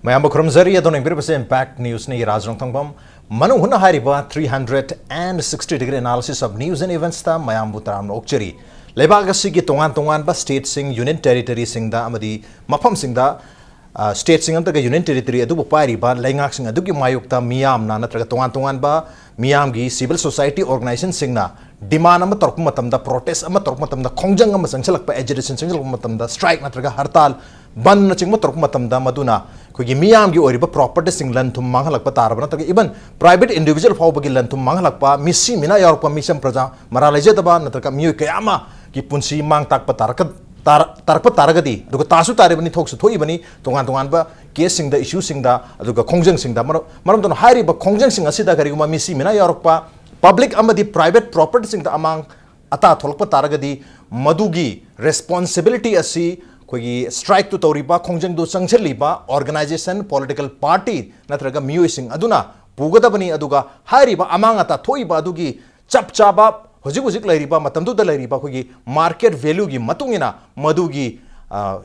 Mayam Krumzari adon impact news ni Raj Nongthombam Manung Hutna hariba 360-degree analysis of news and events ta mayam butaram okchari Lebag asigi tongan ba state sing union territory sing da amadi mafam sing da state sing amtaga union territory adu pari ba lengak sing adu ki mayukta miyam na natraga tongan ba miyam gi civil society organization sing na demand ama torkum matam da protest ama torkum matam da khongjang ama sangchalak pa agitation sangchalak matam da strike natraga hartal ban na chingma torkum matam da maduna kogi miyam gi oriba property sing lan thum manghalak pa taraba natraga even private individual fau bagi lan thum manghalak pa misi mina yor pa misam praja maraleje da ba natraga miyu kayama ki punsi mang tak pa tarpa taragadi duga tasu taribani thoksu thoibani tongan ba case sing da issue sing da aduga khongjang sing da maram don hairi ba khongjang sing asida kariguma misi mina yorokpa public amadi private property sing da amang ata tholokpa taragadi madugi responsibility asi kogi strike to toriba khongjang do sangchaliba organization political party natraga miyo sing aduna pugadabani aduga hairi ba amang ata thoiba adugi chap chaba Hojik lairiba matamdu da lairiba kogi market value gi matungina madugi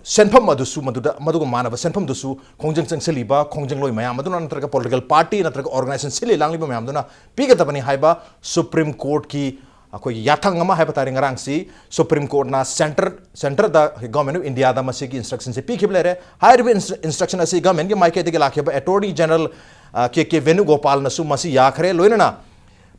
senpham madusu maduga manaba senpham dusu khongjang changsaliba khongjang loi mayam maduna natraga political party natraga organization sili langliba mayam duna pigatabani haiba supreme court ki koi yathang ama haiba tari ngarang si supreme court na center da government of india da masi ki instruction se pikiblere higher instruction asi government ki maike de lakheba attorney general ke venugopal na su masi yakhre loina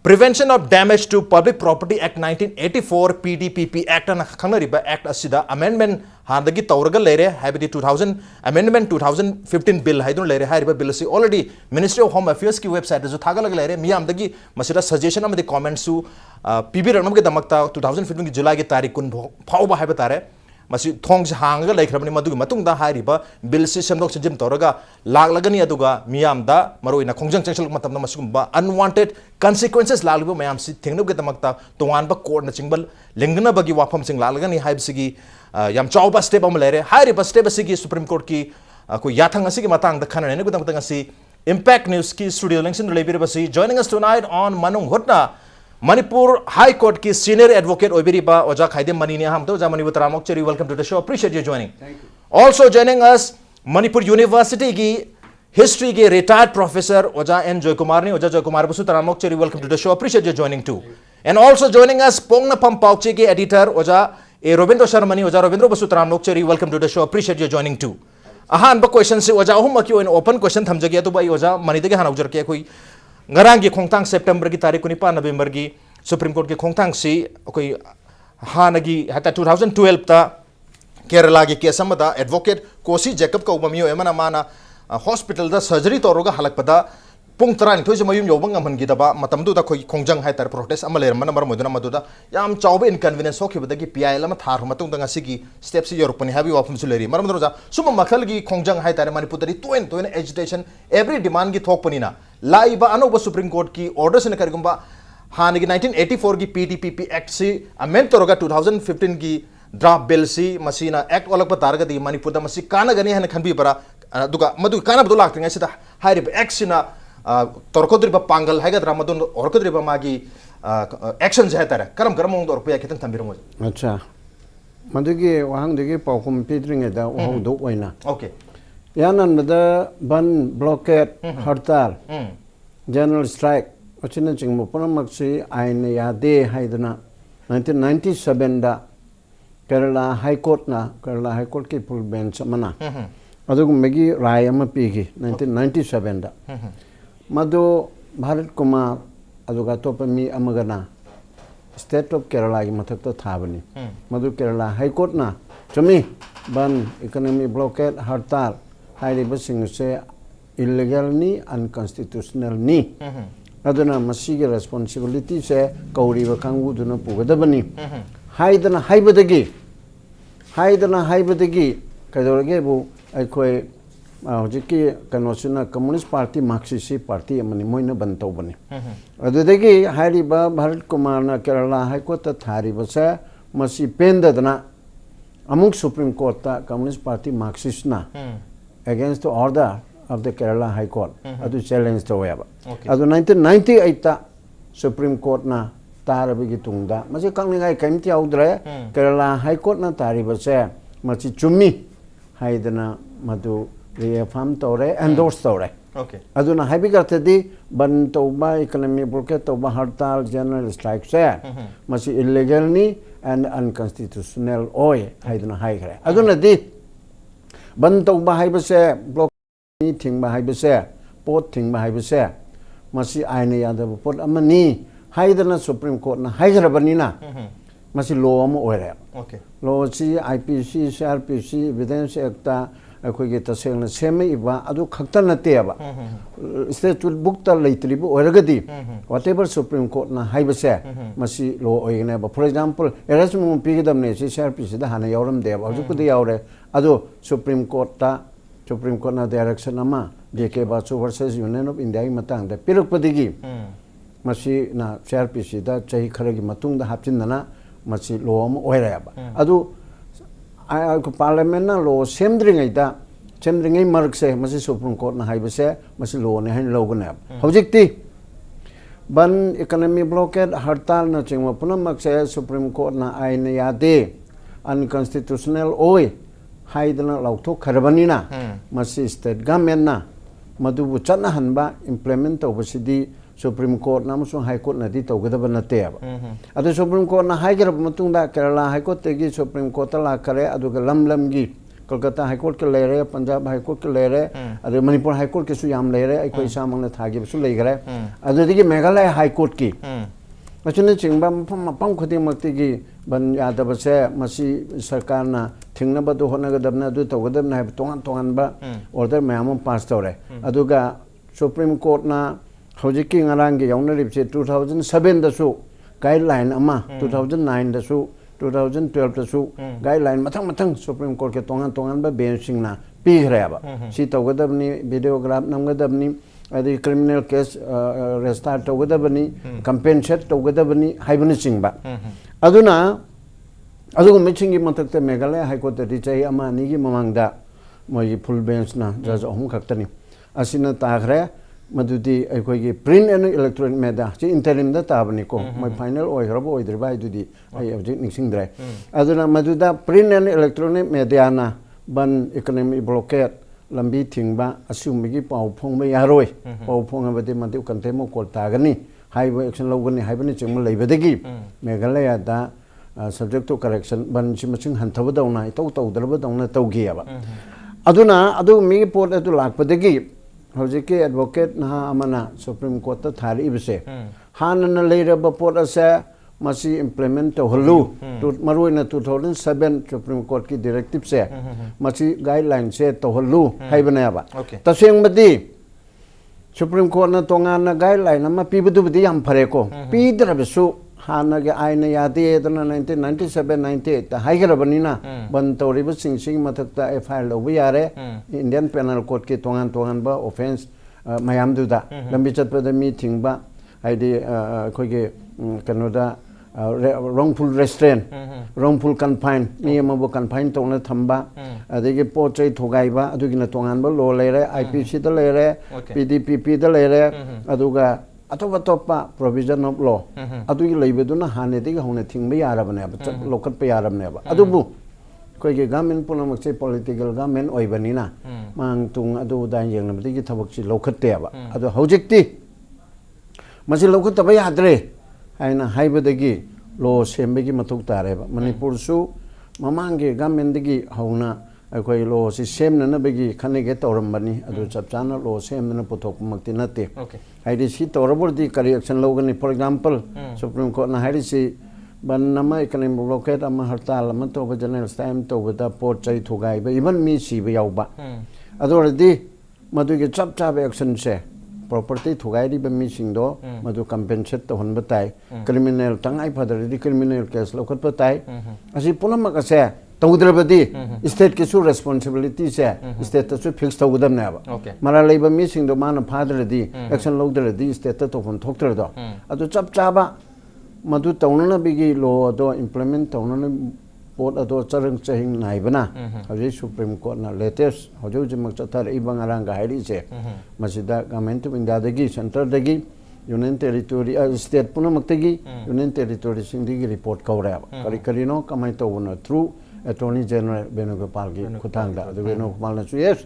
Prevention of Damage to Public Property Act 1984 PDPP Act and Khanariba Act asida amendment handagi tauraga lere habidi 2000 amendment 2015 bill haidun lere haiba bill si already Ministry of Home Affairs ki website jo thagalag lere miyam dagi masida suggestion amadi comments su PB ranam ge damakta 2015 ki July ge tarikh kun phauba haiba tare masi thongs hanga laikhrabani madugi matungda hariba bill si semdok senjim toraga laglagani aduga miyam da maroina khongjang changchal matamda masugumba unwanted consequences lagluba mayam si thengnu ge damakta tongan ba court na chingbal lengna bagi wafam sing laglagani haibsigi yam chawba step am lere hariba step asigi supreme court ki ko yathang asigi matang da khana ne gudam tang asi impact news ki studio lengsin lebir basi joining us tonight on Manung Hutna Manipur High Court ki senior advocate Obiriba Oja Khaidem Mani ne ham to Jamani Butaramok Cheri, welcome to the show. Appreciate you joining. Thank you. Also joining us Manipur University ki history ki retired professor Oja N Joykumar ne Oja Joykumar Basu Taramok Cheri, welcome to the show. Appreciate you joining too. And also joining us Poknapham Pauche ki editor Oja Robindro Sharmani Oja Robindro Basu Taramok Cheri, welcome to the show. Appreciate you joining too. Ahan ba question se Oja hum ki an open question thamjagi to ba Oja Mani de hana ujar ke koi ngarang gi khongtang September ki tarikh 9 November gi Supreme Court ki khongtang si koi hanagi hata 2012 ta Kerala gi case amada advocate Kosi Jacob ka ubamiyo emana mana hospital da surgery toroga halakpada pung tarani thoi mayum yobang amhan gi daba matamdu da koi khongjang hai tar protest amaler mana mar moduna maduda yam chawbe inconvenience hokibada gi PIL ama thar matung da ngasi gi steps yorpani habi wafum suleri mar madroja suma makhal gi khongjang hai tar manipur dari toen agitation every demand gi thokpani na laiba anoba Supreme Court ki orders ne karigumba हाने की 1984 की PDPP Act से amend तोरगा 2015 की draft bill से मसीना act अलग बता रहा दी मणिपुर दा मसी काना गनी है खनबी बरा दुगा मधु काना बदल लागते हैं सिदा हाइर एक्ट से ना तोरकोद्री बा पांगल है गदरा मधु औरकोद्री बा मागी एक्शन है तारा करम मोंग रुपया कितन थंबिर मो अच्छा मधु की वहां देखिए पाकुम पीटरिंग है दा वहां दो वइना ओके यानन मदा बन ब्लॉकेट हड़ताल general strike Ochina chingmo ponamaksi ain yade haidana 1997 da Kerala High Court ki full bench mana adugu megi rai ama pigi 1997 da madu Bharat Kumar aduga topa mi amagana state of Kerala gi mathakta thabani madu Kerala High Court na chumi ban economy blockade hartal hairi basing se illegal ni unconstitutional ni aduna masigi responsibility se kauri ba kangu duna pugadabani haidana haibadagi kadorage bu aikoi hojiki kanosuna communist party marxist party amani moina bantaw bani adudagi hairi ba Bharat Kumar na Kerala High Court ta thari ba sa masi pendadana amuk Supreme Court ta communist party marxist na against the order of the Kerala High Court adu challenge to weba adu 1998 ta Supreme Court na tarabigi tungda masi kangningai kaimti audre Kerala High Court na tariba se masi chummi haidana madu reaffirm tore endorse tore okay aduna haibigarte ban toba economy blockade toba hartal general strike se masi illegal ni and unconstitutional oi haiduna haigre aduna di ban toba haibase block ni thingba haibase pot thingba haibase masi aina yada pot amani haidana supreme court na haigrabanina masi law am oire okay law si IPC CRPC evidence acta अखोगे तसेंग सेमे इबा अदु खक्ता नते अब state book ता लेतलिबो ओरगदी whatever supreme court ना हाइबसे मसी लो ओइने बा for example arrest मु पिगदम ने सी CrPC दा हाना यावरम दे अब जुकुदि यावरे अदु सुप्रीम कोर्ट ना डायरेक्शन अमा J K Basu versus union of India की मतंग दा पिरकपदिगी मसी ना सीआरपीसी दा चही खरगी मतुंग दा हापचिनना मसी लो अम ओइरे अब अदु पार्लियामेंट ना लो सेमद्रिंगै मर्क से मसी सुप्रीम कोर्ट ना हाइबसे मसी लो ने हन लोगने हौजिकती बन इकोनॉमी ब्लॉकेड हड़ताल ना चिंगवा पुनमक से सुप्रीम कोर्ट ना आइन यादे अनकॉन्स्टिट्यूशनल ओय हाइदना लौथो खरबनिना मसी स्टेट गवर्नमेंट ना मदुबु चना हनबा इंप्लीमेंट तौबसिदी सुप्रीम कोर्ट ना मसु हाई कोर्ट नदी तौगदब नते अब अदु सुप्रीम कोर्ट ना हाइगर मतुंदा केरला हाई कोर्ट तेगी सुप्रीम कोर्ट ला करे अदुगा लम गी कोलकाता हाई कोर्ट के लेरे पंजाब हाई कोर्ट के लेरे अदु मणिपुर हाई कोर्ट के सु याम लेरे अखोई सामंगना थागी सु लेगरे अदुदिगी मेघालय हाई कोर्ट की मचुने चिंगबा मपम खुदिंग मक्तिगी बन यादबसे मसी सरकार ना थिंगनबदु होनगदबना अदु तौगदबना हाई तोंगान बा ऑर्डर मयाम पास तौरे अदुगा सुप्रीम कोर्ट ना हौजिकी ngarang yaunaribse 2007 dasu guideline ama 2009 dasu 2012 dasu guideline mathang supreme court ke tongan ba benching na pigre ba si tawgadabni videograph namgadabni adi criminal case restart tawgadabni compensate tawgadabni haibani chingba aduna adugu michingi matakte meghalaya high court ri chai ama ni gi mamangda moi full bench na judge ahum khaktani asina taghre मधुदी अखोगी print and electronic media ची interim दा ताबनी को मै final ओइग्रबो ओइद्रबा दुदी आई हजिक निसिंद्रे अदुना Madhuda print and electronic मेडियाना बन economy blockade लंबी थिंगबा असुमगी पाउ फोंबा यारोय पाउ फोंगबदे मदु कंटेमो कोल तागनी हाइबो एक्शन लौगनी हाइबनी चिंग लेबदगी मेघालय दा सब्जेक्ट टू करेक्शन बन चिमचिंग हंथबदौना इतौ तौदरबदौना तौगियाबा अदुना अदु मी पोर्ट अदु लाकपदगी हौजिके एडवोकेट नहा अमना सुप्रीम कोर्ट ता थारिबसे हानना लेरबा पोर्ट असे मसी इंप्लीमेंट तोहलु मरुइना 2007 सुप्रीम कोर्ट की डायरेक्टिव से मसी गाइडलाइन से तोहलु हाइबनाबा तसेंगबदी सुप्रीम कोर्ट ना तोंगाना गाइडलाइन अमा पीबदुबदी याम फरेको पीदरबसु हानगे आइन यादे दना 1997-98 ता हाइगरबनिना बन तौरिब सिंग मथकता एफआईआर लौब यारे इंडियन पेनल कोड के तोंगान बा ऑफेंस मयाम दुदा लंबी चतपदा मी थिंगबा आइदि खोगे कनोदा wrongful restraint wrongful confine ni amabo confine tongna thamba adigi pochai thogai ba adugina tongan ba lo lere IPC da lere PDPP da lere aduga अतोपा प्रोविजन ऑफ लॉ अदुगी लेबेदुना हानेदिगी होने थिंगबे यारबने लोकत पे यारबने अदुबु कोइगे गवर्नमेंट पुनमक्से पॉलिटिकल गवर्नमेंट ओइबनिना मांग तुंग अदु दाइन येंगनबदिगी थबकसि लोखतेबा अदु हौजिकति मसि लोखतबा याद्रे हाइना हाइबदगी लॉ सेमबेगी मथुक तारेबा मणिपुरसु ममांगे गवर्नमेंटदिगी हौना अखोई लो से सेमनबगी खनेगे तौरमबनी अदु चपचाना लो सेमना पुथोकमक्ति नते हाइदि सी तौरबोदि करी एक्शन लोगनी फॉर एग्जांपल सुप्रीम कोर्ट ना हाइदि सी बननमा इकोनॉमिक ब्लॉकेट अमा हड़ताल अमा तोब जनरल टाइम तोबदा पोट चै थुगाइबा इवन मी सीबा यावबा अदोरदि मदुगे चपचाबे एक्शन से प्रॉपर्टी थुगाइरिबा मी सिंगदो मदु कंपेंसेट तोहनबा ताई क्रिमिनल तंगाई फदरदि क्रिमिनल केस लौखतबा ताई असि पुनमक असे तौद्रबदी स्टेट के सु रेस्पॉन्सिबिलिटी से स्टेट तसु फिक्स तौगदमने अब मरा लेबा मी सिंगदो माना फादरदी एक्शन लौदरदी स्टेट तोफन थोक्तरदो अदु चप चाबा मदु तौनना बिगी लो अदो इंप्लीमेंट तौनना पोट अदो चरंग चहिंग नाइबना हजि सुप्रीम कोर्ट ना लेटेस्ट हजो जिमक चथर इबंग अरंग हाइरि से मसिदा गवर्नमेंट ऑफ इंडिया दगी सेंटर दगी यूनियन टेरिटोरी स्टेट पुनमक्तगी यूनियन टेरिटोरी सिंगदी रिपोर्ट कौरे करी करिनो कमाई तौबनो through Attorney General Venugopal ki khutangda adu Venugopal na yes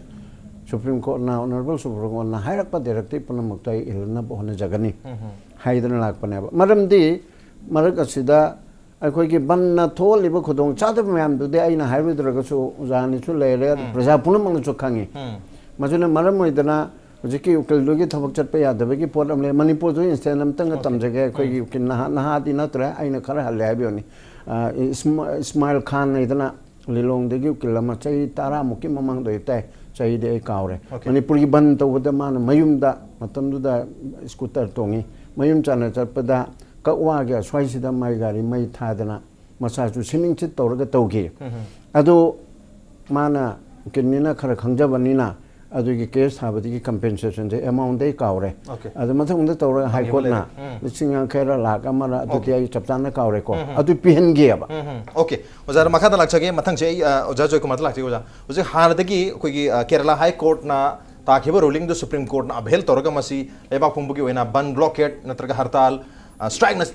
Supreme Court na Honorable Supreme Court na hairakpa directive panamakta ilna bohna jagani haidana lakpane ba maramdi marak asida akhoi ki banna thol liba khudong chadab mayam du de aina haibidra su jani chu lere praja punamang chu khangi majuna maram moidana hojiki ukil logi thabak chatpa yadaba ki pot amle Manipur jo instant amtang tamjage akhoi ki kin na di na tra aina khara halle habioni Ismail Khan idana lilong de gi kilama chai tara muki mamang do ite chai de kaure Manipur gi ban to da man mayum da matam du da scooter tongi mayum chana chapda ka wa ga swai sida mai gari mai thadana masa chu sining chit to ga tawgi adu mana kinina khara khangjabani na adu gi case habadi gi compensation de amount de kaure adu mathang da to high court na lising khera lakh amara adu ti chaptana kaure ko adu pihen ge ba okay ozar makha da lakchage mathang che oja Joykumar lakchi oja oje hanadagi koi gi Kerala High Court na takhiba ruling the Supreme Court na abhel toraga masi lebak pumbu gi oina ban blockade natraga hartal strike na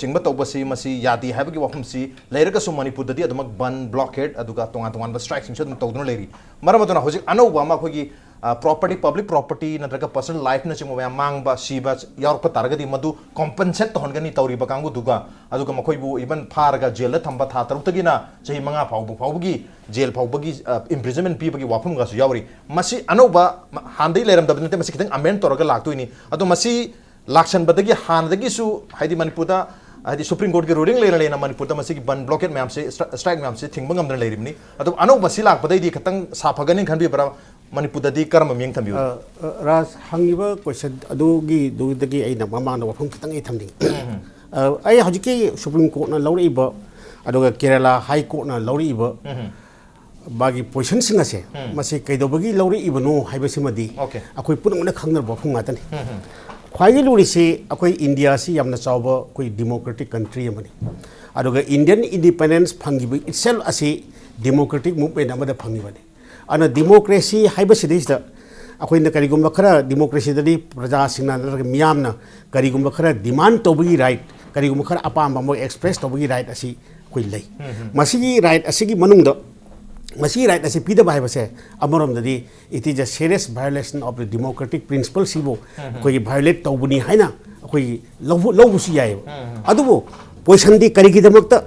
chingba tawbasi masi yadi haibagi wafum si leiraga su Manipur dadi adumak ban blockade aduga tongan ba strike sing adum tawduna leri maramatuna hojik anauba ma khogi property public property natraga personal life na chingba mangba siba yarpa taragadi madu compensate hongani tawri ba kangu duga aduga makhoi bu even pharaga jail thamba tha tarutagi na chahi manga phawbugi jail phawbugi imprisonment pi bagi wafum ga su yawri masi anauba handai leram dabnate masi kitang amend toraga laktuini adu masi Lakshan badagi hanadagi su haidi Manipur da haidi Supreme Court ki ruling lena lena Manipur da masi ban blockade mayam se strike mayam se thingbang amdana lerimni adu anu masi lak badai di khatang safagani khanbi bara Manipur da di karam myeng thambi Ras hangiba question adu gi dagi ai na mama na wafam khatang ai thamding ai hajiki Supreme Court na lawri ba adu Kerala High Court na lawri ba bagi position singa se masi kaidobagi lawri ibano haibasimadi akoi punamna khangnar ba phung ngatani Khwai luri se akoi India si yamna chawba koi democratic country amani aduga Indian independence phangibi itself ase democratic movement amada phangibani ana democracy haiba sidista akoi na karigumba khara democracy dadi praja singna miyamna karigumba khara demand tobagi right karigumba khara apamba mo express tobagi right asi koi lei masigi right asigi manungda Masi right as a Peter Bible say, Amorum the it is a serious violation of the democratic principle. Sibo, we violate Tobuni Haina, we Lobusia. Adubo, Poison di Karikidamukta,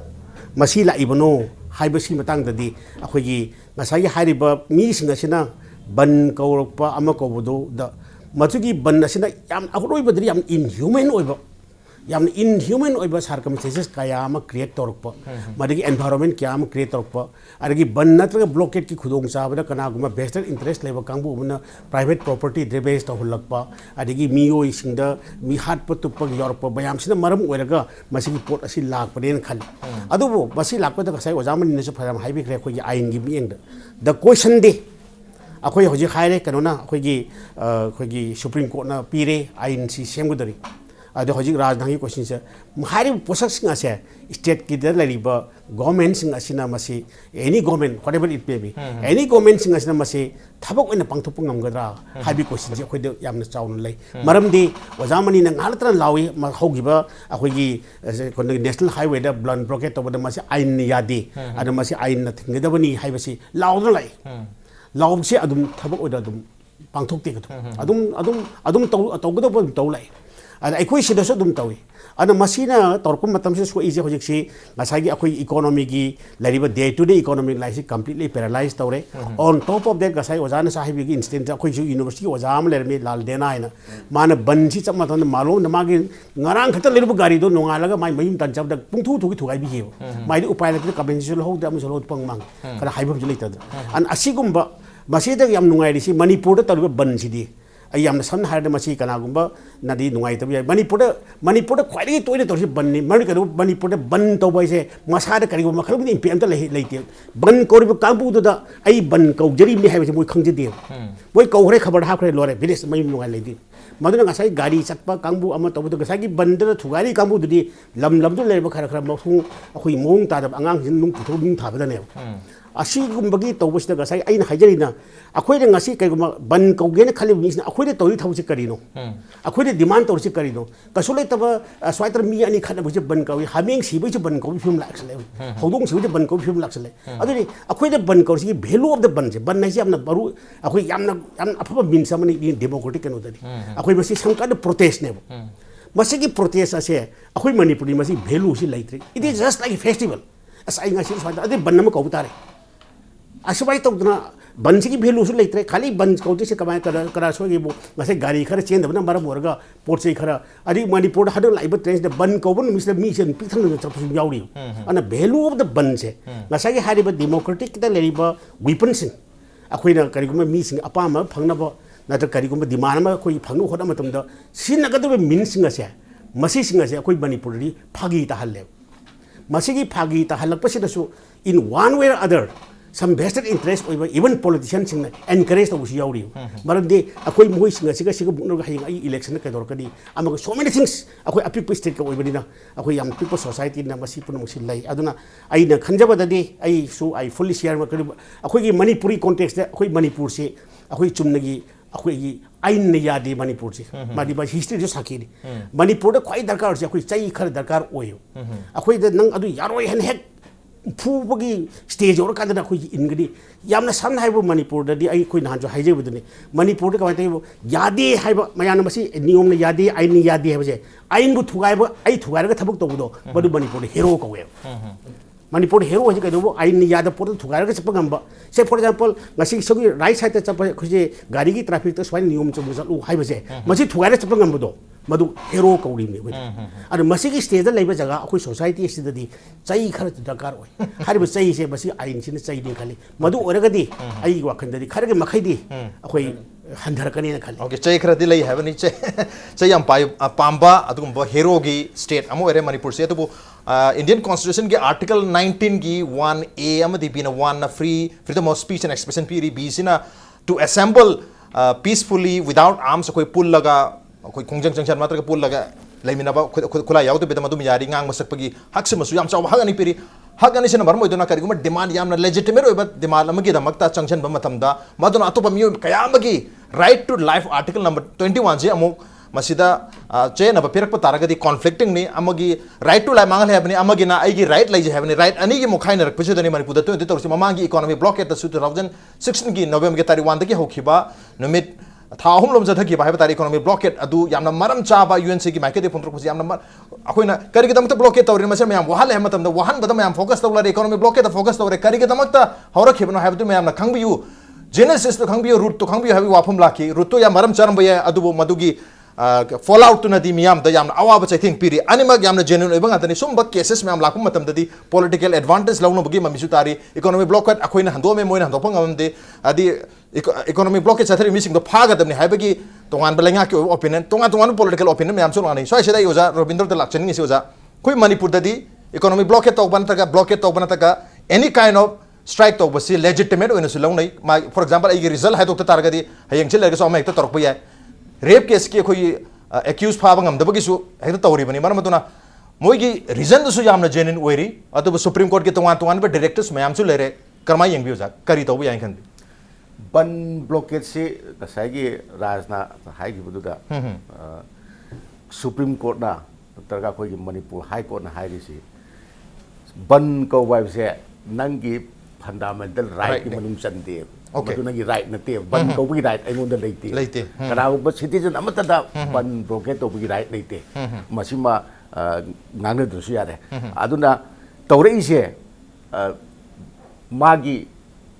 Masila Ibano, Hibasi Matang the D, Akwegi, Masaya Hariba, Mis Nasina, Ban Kauropa, Amakobodo, the Matuki Banasina, Yam Aroibadri, am inhuman over. Yam inhuman over circumstances kayama create torpa madagi environment kyam create torpa adagi bannatra blockade ki khudong sabada kanaguma best interest level kangbu na private property based of lakpa adagi mio isingda mi hat patupa yorpa bayam sina maram oiraga masigi pot asi lakpaden khal adubo basi lakpa da sai ojaman ne su pharam haibi kre khoi ain gi mieng the question de akhoi hoji khaire kanona khoi Supreme Court na pire ain si semgudari adu hojik Raj Nongthombam question se mahari posak singa se state ki da lariba government singa sina masi any government whatever it may be any government singa sina masi thabak oina pangthop ngamgadra habi question je khoi de yamna chawn lei maramdi ojamani na ngalatra lawi ma hogiba akhoi gi national highway da blunt blockade to da masi ain yadi adu masi ain na thingedabani haibasi lawna lai lawse adum thabak oida adum pangthok te adum tawgada taw lai Akoi sidaso dum tawi. Ana masina torkum matam se so easy hojik si ngasagi akoi economy gi lariba day to day economic life completely paralyzed tawre. On top of that gasai ojana sahibi gi instant akoi ju university ojam lermi lal dena ina. Mana bansi chama tan malo na magi ngarang khata leribu gari do nongalaga mai mayum tan chab da pungthu thu gi thugai bi he. Mai di upay la compensation ho da musolo pang mang. Kana haibam jeli tad. An asigumba masida yam nungai ri si Manipur da taru bansi di. I am the son had a Masi Kanagumba, Nadi Nuaita, Manipur, quite toilet or Bunny, Manipur, Bun Toba say, Masada Kariguma, Pianta later. Bun Koribu Kampu to the I Bun Ko, Jerry may have a more conjure. We go recover half a lot of village, my lady. Mother Nasai, Gadi, Sakpa, Kambu, Amato, the Gasaki, Bunda, Tugari, Kambu, the Lam to Labor Karakram, who Moon Tad of Angang, Nung Tabadan. ꯑꯁꯤꯒꯨꯝꯕꯒꯤ ꯇꯧꯕꯁꯤꯗ ꯉꯁꯥꯏ ꯑꯩꯅ ꯍꯥꯏꯖꯔꯤꯅ ꯑꯩꯈꯣꯏꯅ ꯉꯁꯤ ꯀꯩꯒꯨꯝꯕ ban ꯀꯧꯒꯦꯅ ꯈꯜꯂꯤꯕ ꯃꯤꯁꯤꯅ ꯑꯩꯈꯣꯏꯅ ꯇꯧꯔꯤ ꯊꯕꯛꯁꯤ ꯀꯔꯤꯅꯣ ꯑꯩꯈꯣꯏꯅ ꯗꯤꯃꯥꯟ ꯇꯧꯔꯤꯁꯤ ꯀꯔꯤꯅꯣ ꯀꯩꯁꯨ ꯂꯩꯇꯕ ꯁ꯭ꯋꯥꯏꯗ ꯃꯤ ꯑꯅꯤ ꯈꯠꯅꯕꯁꯤ ꯕꯟ ꯀꯧꯏ ꯍꯥꯃꯦꯡ ꯁꯤꯕꯩꯁꯤ ꯕꯟ ꯀꯧꯕꯒꯤ ꯐꯤꯕꯝ ꯂꯥꯛꯁꯜꯂꯦ ꯍꯧꯗꯣꯡ ꯁꯤꯕꯩꯁꯤ ꯕꯟ ꯀꯧꯕꯒꯤ ꯐꯤꯕꯝ ꯂꯥꯛꯁꯜꯂꯦ ꯑꯗꯨꯗꯤ ꯑꯩꯈꯣꯏꯅ ban ꯀꯧꯔꯤꯁꯤꯒꯤ value of the ꯕꯟꯁꯦ ban ꯍꯥꯏꯁꯤ ꯌꯥꯝꯅ ꯃꯔꯨ ꯑꯩꯈꯣꯏ ꯌꯥꯝꯅ ꯑꯐꯕ ꯃꯤꯟꯁ ꯑꯃꯅꯤ ꯗꯦꯃꯣꯀ꯭ꯔꯦꯇꯤꯛ ꯀꯩꯅꯣꯗꯗꯤ ꯑꯩꯈꯣꯏ ꯃꯁꯤ ꯁꯝ ꯀꯥꯏꯟ ꯄ꯭ꯔꯣꯇꯦꯁꯅꯦꯕ ꯃꯁꯤꯒꯤ ꯄ꯭ꯔꯣꯇꯦꯁ ꯑꯁꯦ ꯑꯩꯈꯣꯏ ꯃꯅꯤꯄꯨꯔꯤ ꯃꯁꯤ ꯚꯦꯂꯨꯁꯤ ꯂꯩꯇ꯭ꯔꯤ it is just like a festival ꯑꯁ ꯑꯩ ꯉꯁꯤ ꯁ꯭ꯋꯥꯏꯗ ꯑꯗꯨꯗꯤ ꯕꯟ ꯑꯃ ꯀꯧꯕ ꯇꯥꯔꯦ ꯑꯁꯨꯃꯥꯏꯅ ꯇꯧꯗꯅ ꯕꯟꯁꯤꯒꯤ ꯚꯦꯂꯨꯁꯨ ꯂꯩꯇ꯭ꯔꯦ ꯈꯥꯂꯤ ꯕꯟ ꯀꯧꯗꯣꯏꯁꯦ ꯀꯃꯥꯏꯅ ꯀꯅꯥ ꯁꯣꯏꯒꯦꯕꯨ ꯉꯁꯥꯏ ꯒꯥꯔꯤ ꯈꯔ ꯆꯦꯟꯗꯕꯅ ꯃꯔꯝ ꯑꯣꯏꯔꯒ ꯄꯣꯠ ꯆꯩ ꯈꯔ ꯑꯗꯒꯤ ꯃꯅꯤꯄꯨꯔꯗ ꯍꯟꯗꯛ ꯂꯥꯛꯏꯕ ꯇ꯭ꯔꯦꯟꯁꯤꯗ ꯕꯟ ꯀꯧꯕ ꯅꯨꯃꯤꯠꯁꯤꯗ ꯃꯤꯁꯦ ꯄꯤꯛ ꯊꯟꯅ ꯆꯠꯄꯁꯨ ꯌꯥꯎꯔꯤ ꯑꯗꯨꯅ ꯚꯦꯂꯨ ꯑꯣꯐ ꯗ ꯕꯟꯁꯦ ꯉꯁꯥꯏꯒꯤ ꯍꯥꯏꯔꯤꯕ ꯗꯦꯃꯣꯀ꯭ꯔꯦꯇꯤꯛꯇ ꯂꯩꯔꯤꯕ ꯋꯤꯄꯟꯁꯤꯡ ꯑꯩꯈꯣꯏꯅ ꯀꯔꯤꯒꯨꯝꯕ ꯃꯤꯁꯤꯡ ꯑꯄꯥꯝꯕ ꯐꯪꯅꯕ ꯅꯠꯇ꯭ꯔꯒ ꯀꯔꯤꯒꯨꯝꯕ ꯗꯤꯃꯥꯟ ꯑꯃ ꯑꯩꯈꯣꯏ ꯐꯪꯅꯕ ꯍꯣꯠꯅꯕ ꯃꯇꯝꯗ ꯁꯤꯖꯤꯟꯅꯒꯗꯕ ꯃꯤꯟꯁꯤꯡ ꯑꯁꯦ ꯃꯁꯤꯁꯤꯡ ꯑꯁꯦ ꯑꯩꯈꯣꯏ ꯃꯅꯤꯄꯨꯔꯗꯗꯤ ꯐꯥꯒꯤ ꯇꯥꯍꯜꯂꯦꯕ ꯃꯁꯤꯒꯤ ꯐꯥꯒꯤ ꯇꯥꯍꯜꯂꯛꯄꯁꯤꯗꯁꯨ in one way or other some vested interest ꯑꯣꯏꯕ ꯏꯚꯟ ꯄꯣꯂꯤꯇꯤꯁꯤꯌꯟꯁꯤꯡꯅ ꯑꯦꯟꯀꯔꯦꯖ ꯇꯧꯕꯁꯨ ꯌꯥꯎꯔꯤꯕ ꯃꯔꯝꯗꯤ ꯑꯩꯈꯣꯏ ꯃꯈꯣꯏꯁꯤꯡ ꯑꯁꯤꯒ ꯃꯨꯛꯅꯔꯒ ꯍꯌꯦꯡ ꯑꯩ ꯏꯂꯦꯛꯁꯟꯗ ꯀꯩꯗꯧꯔꯛꯀꯅꯤ ꯑꯃꯒ ꯁꯣ ꯃꯦꯅꯤ ꯊꯤꯡꯁ ꯑꯩꯈꯣꯏ ꯑꯄꯤꯛꯄ ꯁ꯭ꯇꯦꯠꯀ ꯑꯣꯏꯕꯅꯤꯅ ꯑꯩꯈꯣꯏ ꯌꯥꯝ ꯄꯤꯛꯄ ꯁꯣꯁꯥꯏꯇꯤꯅ ꯃꯁꯤ ꯄꯨꯝꯅꯃꯛꯁꯤ ꯂꯩ ꯑꯗꯨꯅ ꯑꯩꯅ ꯈꯟꯖꯕꯗꯗꯤ ꯑꯩꯁꯨ ꯑꯩ ꯐꯨꯜꯂꯤ ꯁꯤꯌꯥꯔ ꯑꯩꯈꯣꯏꯒꯤ ꯃꯅꯤꯄꯨꯔꯤ ꯀꯣꯟꯇꯦꯛꯁꯇ ꯑꯩꯈꯣꯏ ꯃꯅꯤꯄꯨꯔꯁꯤ ꯑꯩꯈꯣꯏ ꯆꯨꯝꯅꯒꯤ ꯑꯩꯈꯣꯏꯒꯤ ꯑꯩꯅ ꯌꯥꯗꯦ ꯃꯅꯤꯄꯨꯔꯁꯤ ꯃꯥꯗꯤ ꯍꯤꯁꯇ꯭ꯔꯤꯁꯨ ꯁꯥꯈꯤꯅꯤ ꯃꯅꯤꯄꯨꯔꯗ ꯈ꯭ꯋꯥꯏ ꯗꯔꯀꯥꯔ ꯑꯣꯏꯔꯤꯁꯦ ꯑꯩꯈꯣꯏ ꯆꯩ ꯈꯔ ꯗꯔꯀꯥꯔ ꯑꯣꯏꯌꯦꯕ ꯑꯩꯈꯣꯏꯗ ꯅꯪ ꯑꯗꯨ ꯌꯥꯔꯣꯏ ꯍꯥꯏꯅ ꯍꯦꯛ ꯐꯨꯕꯒꯤ ꯁ꯭ꯇꯦꯖ ꯌꯧꯔꯀꯥꯟꯗ ꯑꯩꯈꯣꯏꯒꯤ ꯏꯟꯒꯅꯤ ꯌꯥꯝꯅ ꯁꯝꯅ ꯍꯥꯏꯕ ꯃꯅꯤꯄꯨꯔꯗꯗꯤ ꯑꯩꯈꯣꯏ ꯅꯍꯥꯟꯁꯨ ꯍꯥꯏꯖꯕꯗꯨꯅꯤ ꯃꯅꯤꯄꯨꯔꯗ ꯀꯃꯥꯏꯅ ꯇꯧꯕ ꯌꯥꯗꯦ ꯍꯥꯏꯕ ꯃꯌꯥꯝꯅ ꯃꯁꯤ ꯅꯤꯌꯣꯝꯅ ꯌꯥꯗꯦ ꯑꯩꯅ ꯌꯥꯗꯦ ꯍꯥꯏꯕꯁꯦ ꯑꯩꯅꯕꯨ ꯊꯨꯒꯥꯏꯕ ꯑꯩ ꯊꯨꯒꯥꯏꯔꯒ ꯊꯕꯛ ꯇꯧꯕꯗꯣ ꯃꯗꯨ ꯃꯅꯤꯄꯨꯔꯗ ꯍꯦꯔꯣ ꯀꯧꯋꯦꯕ ꯃꯅꯤꯄꯨꯔꯗ ꯍꯦꯔꯣ ꯍꯥꯏꯁꯦ ꯀꯩꯗꯧꯕ ꯑꯩꯅ ꯌꯥꯗꯕ ꯄꯣꯠꯇ ꯊꯨꯒꯥꯏꯔꯒ ꯆꯠꯄ ꯉꯝꯕ ꯁꯦ ꯐꯣꯔ ꯑꯦꯛꯖꯥꯝꯄꯜ ꯉꯁꯤ ꯁꯤꯒꯤ ꯔꯥꯏꯠ ꯁꯥꯏꯗꯇ ꯆꯠꯄ ꯑꯩꯈꯣꯏꯁꯦ ꯒꯥꯔꯤꯒꯤ ꯇ꯭ꯔꯥꯐꯤꯛꯇ ꯁꯨꯃꯥꯏꯅ ꯅꯤꯌꯣꯝ ꯆꯨꯝꯅ ꯆꯠꯂꯨ ꯍꯥꯏꯕꯁꯦ ꯃꯁꯤ ꯊꯨꯒꯥꯏꯔꯒ ꯆꯠꯄ ꯉꯝꯕꯗꯣ ꯃꯗꯨ ꯍꯦꯔꯣ ꯀꯧꯔꯤꯕꯅꯤ ꯑꯩꯈꯣꯏꯗ ꯑꯗꯨ ꯃꯁꯤꯒꯤ ꯁ꯭ꯇꯦꯖꯇ ꯂꯩꯕ ꯖꯒꯥ ꯑꯩꯈꯣꯏ ꯁꯣꯁꯥꯏꯇꯤ ꯑꯁꯤꯗꯗꯤ ꯆꯩ ꯈꯔ ꯗꯔꯀꯥꯔ ꯑꯣꯏ ꯍꯥꯏꯔꯤꯕ ꯆꯩꯁꯦ ꯃꯁꯤ ꯑꯥꯏꯟꯁꯤꯅ ꯆꯩꯅꯤ ꯈꯜꯂꯤ ꯃꯗꯨ ꯑꯣꯏꯔꯒꯗꯤ ꯑꯩꯒꯤ ꯋꯥꯈꯜꯗꯗꯤ ꯈꯔꯒꯤ ꯃꯈꯩꯗꯤ ꯑꯩꯈꯣꯏ ꯍꯟꯊꯔꯛꯀꯅꯤꯅ ꯈꯜꯂꯤ ओके चई खरदी लई हैबनी चई याम पांबा अदुगुंबा हेरोगी स्टेट अमो एरे मणिपुर से अदुबु इंडियन कॉन्स्टिट्यूशन के आर्टिकल 19 की 1A अमदि बिना 1 freedom of speech and expression पीरी बीसिना to assemble peacefully without arms कोई पुल लगा कोई खोंजंग जंक्शन मात्र पुल लगा लेमिनाबा खुला यावदो बेदा मदुम यारी ngang masakpagi hak se masu yam chaw hak ani piri hak ani sena marmo idona kariguma demand yamna legitimate oiba demand amagi damakta changchan ba matamda maduna atopa miyo kayamagi right to life article number 21 je amuk masida che na pirakpa taragadi conflicting ni amagi right to life mangal habni amagi na aigi right lai je habni right ani gi mokhaina rak pese dani manipur da to torsi mamangi economy blockade da 2016 gi november gi tari 1 da gi hokiba numit था हम लोग जथा की बाहर तारीख economy blockade अदु यामना मरम चाबा UNC की माइके दे फोन ट्रक यामना अखोइना करी के दमत ब्लॉकेट तवरी मसे मयाम वहाल है मतम वहान बदम मयाम फोकस तवला इकोनॉमी ब्लॉकेट फोकस तवरे करी के दमत हौर खेबनो हाबदु मयामना खंगबियु जेनेसिस तो खंगबियु रूट तो खंगबियु हाबि वाफम लाखी रूट तो या मरम चरम बय अदु मदुगी फॉल आउट तो नदी मियाम द यामना अवाब चै थिंक पीरी अनिमक यामना जेन्युइन एबंग अतनी सुम बक केसेस मयाम लाखु मतम ददी पॉलिटिकल एडवांटेज लौनो बगी ममिसु तारी इकोनॉमी ब्लॉकेट अखोइना हंदो मे मोइना हंदो फंगमदे अदि इकोनॉमी ब्लॉकेट चथरी मिसिंग दो फागदमनि हाइबगी तोंगान बलेंगा के ओपिनियन तोंगान पॉलिटिकल ओपिनियन मयाम सुलानी सो सेदा योजा रोबिंद्र द लाक्चनिंग से योजा कोई मणिपुर ददी इकोनॉमी ब्लॉकेट तोबन तक ब्लॉकेट तोबन तक एनी काइंड ऑफ स्ट्राइक तोबसी लेजिटिमेट ओइना सु लौनै फॉर एग्जांपल आइगे रिजल्ट हाइदोक तारगदी हयेंग से लेगे सो अमा एकता तरक बय रेप केस की कोई एक्यूज फाब ngam हेक्ता तौरीबनी मरम मदुना मोइगी रीजन दुसु यामना जेन्युइन ओइरी अदुबु सुप्रीम कोर्ट के तोंगान बे डायरेक्टर्स मयाम सु लेरे करमा यंगबियो जा करी तौबु याइन खन बन ब्लॉकेट से कसाइगी राजना हाइगिबुदुदा सुप्रीम कोर्ट ना तरगा कोई मणिपुर हाई कोर्ट ना हाइरिसी बन को वाइब से नंगी फंडामेंटल राइट की मनुम चंदे मदुनगी राइट नते बन को भी राइट अइमोंदा लेते कनागुबा सिटीजन अमतदा बन ब्लॉकेट तो भी राइट लेते मसिमा नांगने दुसु यारे अदुना तौरइसे मागी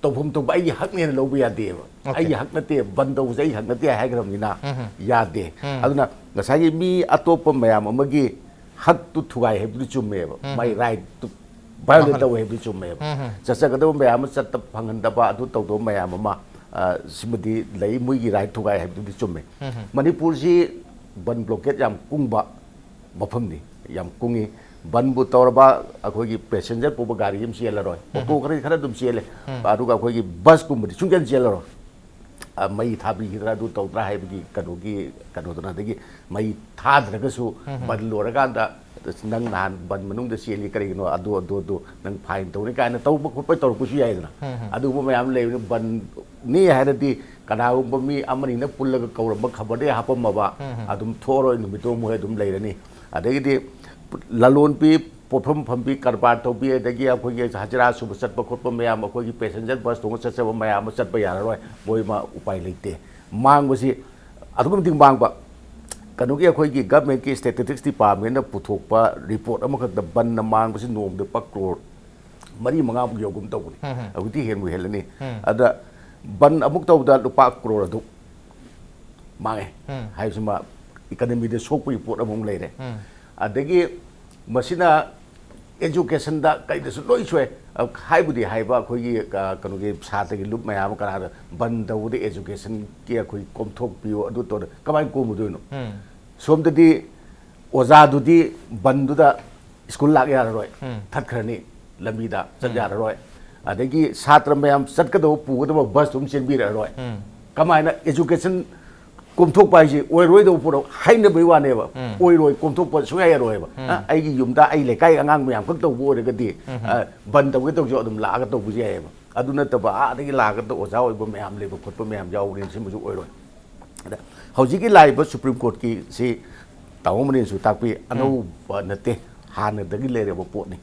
तौफम तो आई हक ने लौब यादेब आई हक नते बन तौसे आई हक नते हाइग्रमनिना यादे अदुना ngसागी मी अतोप मयाम अमगी हक तु थुगाई हेबदु चुमेब माई राइट तु violate तौ हेबदु चुमेब चचगदो मयाम चत फंगनदबा अदु तौदो मयाम मा सिमदि लई मुइगी राइट थुगाई हेबदु चुमे मणिपुर जी बन ब्लॉकेट याम कुंगबा मफमनी याम कुंगी बनबु तौरबा अखोगी पैसेंजर पुब गाड़ी हम चेलरोय ऑटो खरा दुम चेले अदुगा अखोगी बस कुंबदि सुंगन चेलरो मई थाबी हिरा दु तौद्रा हाइबगी कनोगी कनोदना दगी मई थाद्रगसु बन लोरगांदा nang nahan ban manung da siali kari no adu nang fine to ni kaina tau ba khop tor ku su yai na adu ba mayam le ban ni hairadi kana ba mi amani na pullaga kauraba khabade hapam ba adum thoro numito mo adum leirani adagi lalon pi पोफम फंपी करबार तौबी अदगी अखोगी Hazra सुब चटप खोप ma'am अखोगी passenger बस तोंग चटब ma'am Chatap याररोय बोयमा उपाय लेते मांगबसी अदुमति मांगबा कनुगी अखोगी government की statistics department पुथोकपा report अमखक बन मांगबसी नोम the पक्रोर मरी मंगा योगुम तौबनी अगुती हेमु हेलनी अदा बन अमुक तौदा लुपा करोड़ अदु मांगे हाइसमा इकोनॉमी दे सोक रिपोर्ट अमुक लेरे अदगी मसिना एजुकेशन दा कईदसु लोई सोए हाइबुदी हाइबा अखोगी कनुगे सातगी लुप मयाम करा बंदउदे एजुकेशन के अखोई कोमथोक पियो अदु तो कमाई कोमुदुनो सोमददी ओजादुदी बंदुदा स्कूल लाग याररोय थखरनी लंबीदा चल याररोय अदगी छात्र मयाम चटकदो पुगदो बस तुम चेनबिररोय कमाइना एजुकेशन कोमथोक पाइजे ओइरोइदो पुरो हाइने बइवानेबा ओइरोइ कोमथोक प सुया यारोइबा आइगी युमदा आइ लेकाइ अंगांग मयाम खक तौ बोरगदी बन तौगे तौ जो अदुम लागा तौ बुजियाएबा अदु नतबा आदगी लागा तौ ओजा ओइबा मयाम लेबा खोटबा मयाम जाउरिन सिमजु ओइरोइ हौजिकी लाइबा सुप्रीम कोर्ट की सि तावमने सु ताकपि अनौ नते हानदगी लेरेबा पोटनी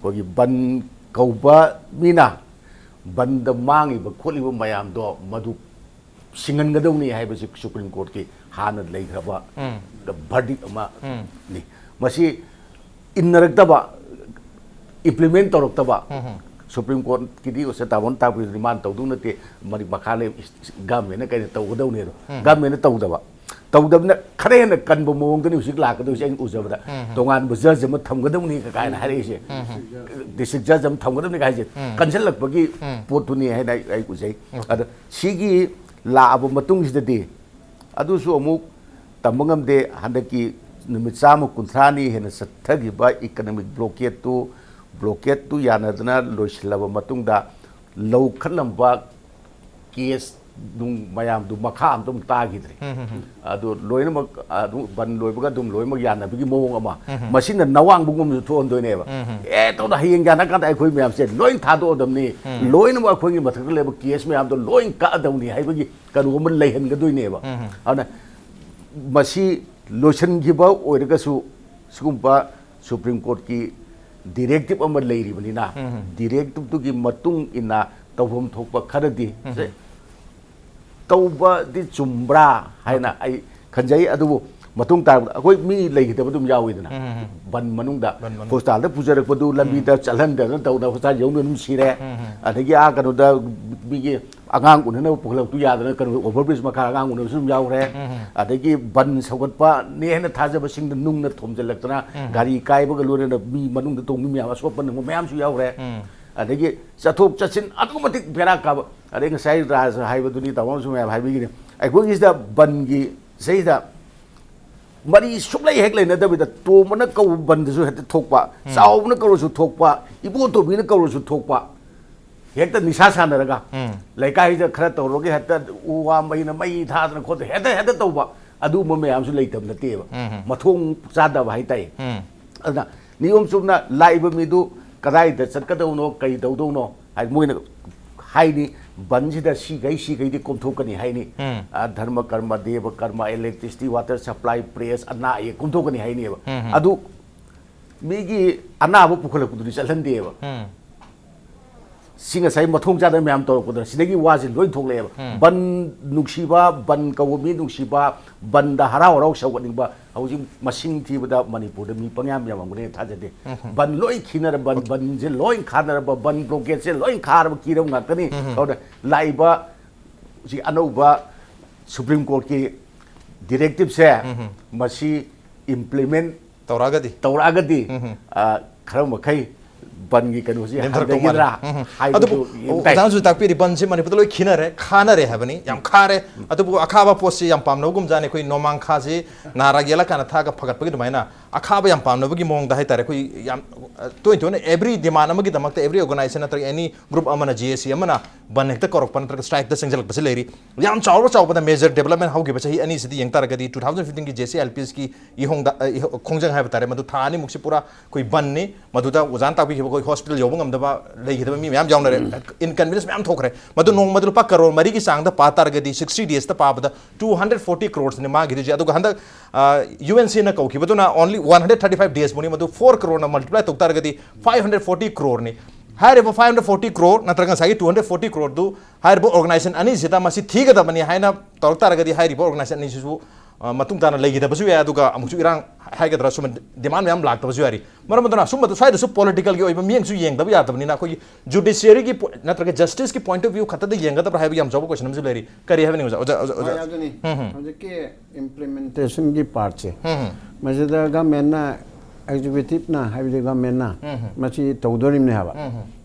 कोगी बन कौबा मीना बंद मांगिबा खोलिबा मयाम दो मधु सिंगनगदौनी हाइबसी सुप्रीम कोर्ट की हान लेखरबा वर्डिक अमा नि मसी इनरक्तबा इंप्लीमेंट तौरक्तबा सुप्रीम कोर्ट की दी उसे तावन तापि रिमांड तौदु नते मरि मखाले गवर्नमेंट ने कने तौगदौनी गवर्नमेंट ने तौदबा तौदबना खरे न कनबो मोंगदनि उसिक लाकदो से उजबदा तोंगान जज अमा थमगदौनी कायना हारेसे डिस्ट्रिक्ट जज अमा थमगदौनी कायजे कंसललकपगी पोतुनी हाय आई उजै अद सिगी लाब मतुंगसिददी अदुसु अमुक तमंगमदे हंदकी नुमित चाम कुंथ्रानी हेन सत्थगिबा इकोनॉमिक ब्लॉकेट तु यानदना लोइसलब मतुंगदा लौखलंबा केस दुम मयाम दु मखा अमतुम तागिद्रे अदु लोइनमक अदु बन लोइबगा दुम लोइमक यानबगी मोंग अमा मसिन नवांग बुगुम थोंदोइनेबा ए तो हयेंग याना का अखोइ मयाम से लोइन थादो दमनी लोइनमक अखोइ मथक लेब केस मयाम दो लोइन का दौनी हाइबगी कनुगम लेहनगदोइनेबा अना मसी लोइसनगिबा ओइरगसु सुगुम्बा सुप्रीम कोर्ट की डायरेक्टिव अमा लेरिबनिना डायरेक्टिव तुगी मतुंग इना तौफम थोकपा खरदी तौबा दि चुम्ब्रा हाइना आई खंजई अदुबो मतुंग ता अखोइ मी लेगिदब दुम याविदना बन मनुंगदा हॉस्पिटल दा पुजरकपदु लंबीदा चलहनदना तौदा हॉस्पिटल यौन नुम सिरे अदगी आ कनुदा बिगे आगांग उनना पुखलक्तु यादना कनु ओवरब्रिज मखा आगांग उनना सुम यावरे अदगी बन सगतपा नेहना थाजबा सिंग नुंगना थोमजलक्तना गाड़ी काइबगा लोरेना मी मनुंगदा तोंग मी असोपन मयाम सु यावरे अदगी चथोक चसिन अदुमतिक बेरा काब अदे ngasai राज हाइबदुनी तमाम सु मयाम हाइबिगिने अखोगिसदा बनगी सैदा मरी सुबलाई हेक लेनदबिदा तोमना कौ बंदसु हेत थोकपा चावना कौरसु थोकपा इबो तोबिना कौरसु थोकपा हेक्ता निशा सानरगा लेकाइदा खरा तौरोगे हेत उवा मैना मै थादना खोत हेत तौबा अदु मयामसु लेतब नतेबा मथोंग चादब हाइताई अदना नियम सुबना लाइब मिदु कदाइदा चटकदौनो कई दौदौनो हाइ मोइना हाइनी बंजिदा सी गई कोमथोकनी हाइनी धर्म कर्म देव कर्म इलेक्ट्रिसिटी वाटर सप्लाई प्रेस अना ये कोमथोकनी हाइनीबा अदु मिगी अनाबो पुखलपुदुनि चलहनदेबा सिंगा साइ मथोंग चादा म्याम तोरपुदर सिदगी वाजि लोइ थोकलेबा बन नुक्सिबा बन कवमी नुक्सिबा बन दा हराव हराव सौगनिबा हौजि मसिंग थिबदा मणिपुर मी पंग्याम यामंगने थाजदे बन लोइ खिनर बन जे लोइ खानर बन ब्लॉकेट से लोइ खार किरम ngakani और लाइबा जि अनौबा सुप्रीम कोर्ट की डायरेक्टिव से मसी implement तौरागदी खरम मखै ban gi kanu si hadra hai adu dan su tak pi ban si mani putlo khinare khana re habani yam khare adu akhaba posi yam pamno gum jane koi nomang kha ji nara gela kana tha ga phagat pagi dumaina akhaba yam pamno gi mong da hai tare koi yam to every demand amagi damak every organization atra any group amana GSC amana ban hekta korok pan tra strike da singjal pasi leri yam chawro chawba da major development how gi bachi ani sidi yang tar ga di 2015 gi JC LPS ki i hong da khongjang hai tare madu tha ani muksi pura koi ban ni madu da uzan ta bi koi hospital yobung am da ba lei da mi yam jawn re inconvenience yam thokre madu nong madu pa crore mari ki sang da pa tar ga di 60 days da pa da 240 crores ni ma gi ji adu handa UNC na kau ki badu na only 135 days muni madu 4 crore na multiply tok tar ga di 540 crore ni hire 540 crore natraga sagi 240 crore du hire organization ani zita masi thiga da bani haina tok tar ga di hire organization ni su matung tana legi da basu ya aduga amuchu irang haiga dra sum demand yam lak da basu yari maram dana sum sai da su political gi oiba mieng su yeng da ya da ni na ko judiciary gi natraga justice ki point of view khata da yeng da pra haiba yam job question mu leri kari have ni oja ni ke implementation gi part che majida ga menna executive na haibi ga menna machi tawdorim ne haba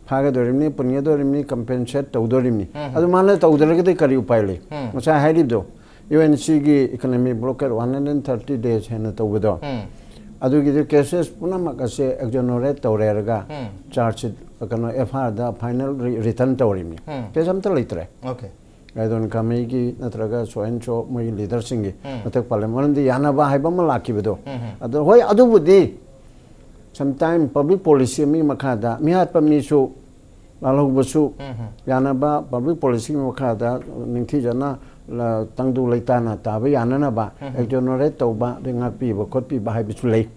phaga dorim ni punya dorim ni compensate tawdorim ni adu mala tawdor ge kari upai le macha hairib do UNC gi economy blockade 130 days hena tawdo adu gi cases puna makase exonerate tawrega charge kana FR da final return tawrim ni pesam ta litre okay gaidon kamai gi natraga soencho moi leader singi matak parliament di yana ba haiba ma lakibedo adu hoi adu budi sometime public policy mi makada mi hat pamni su lalu busu yana ba public policy mi makada ningthi jana la tangdu leitana ta ba yana na ba exonerate tawba ringak pi ba khot pi ba hai bisu lei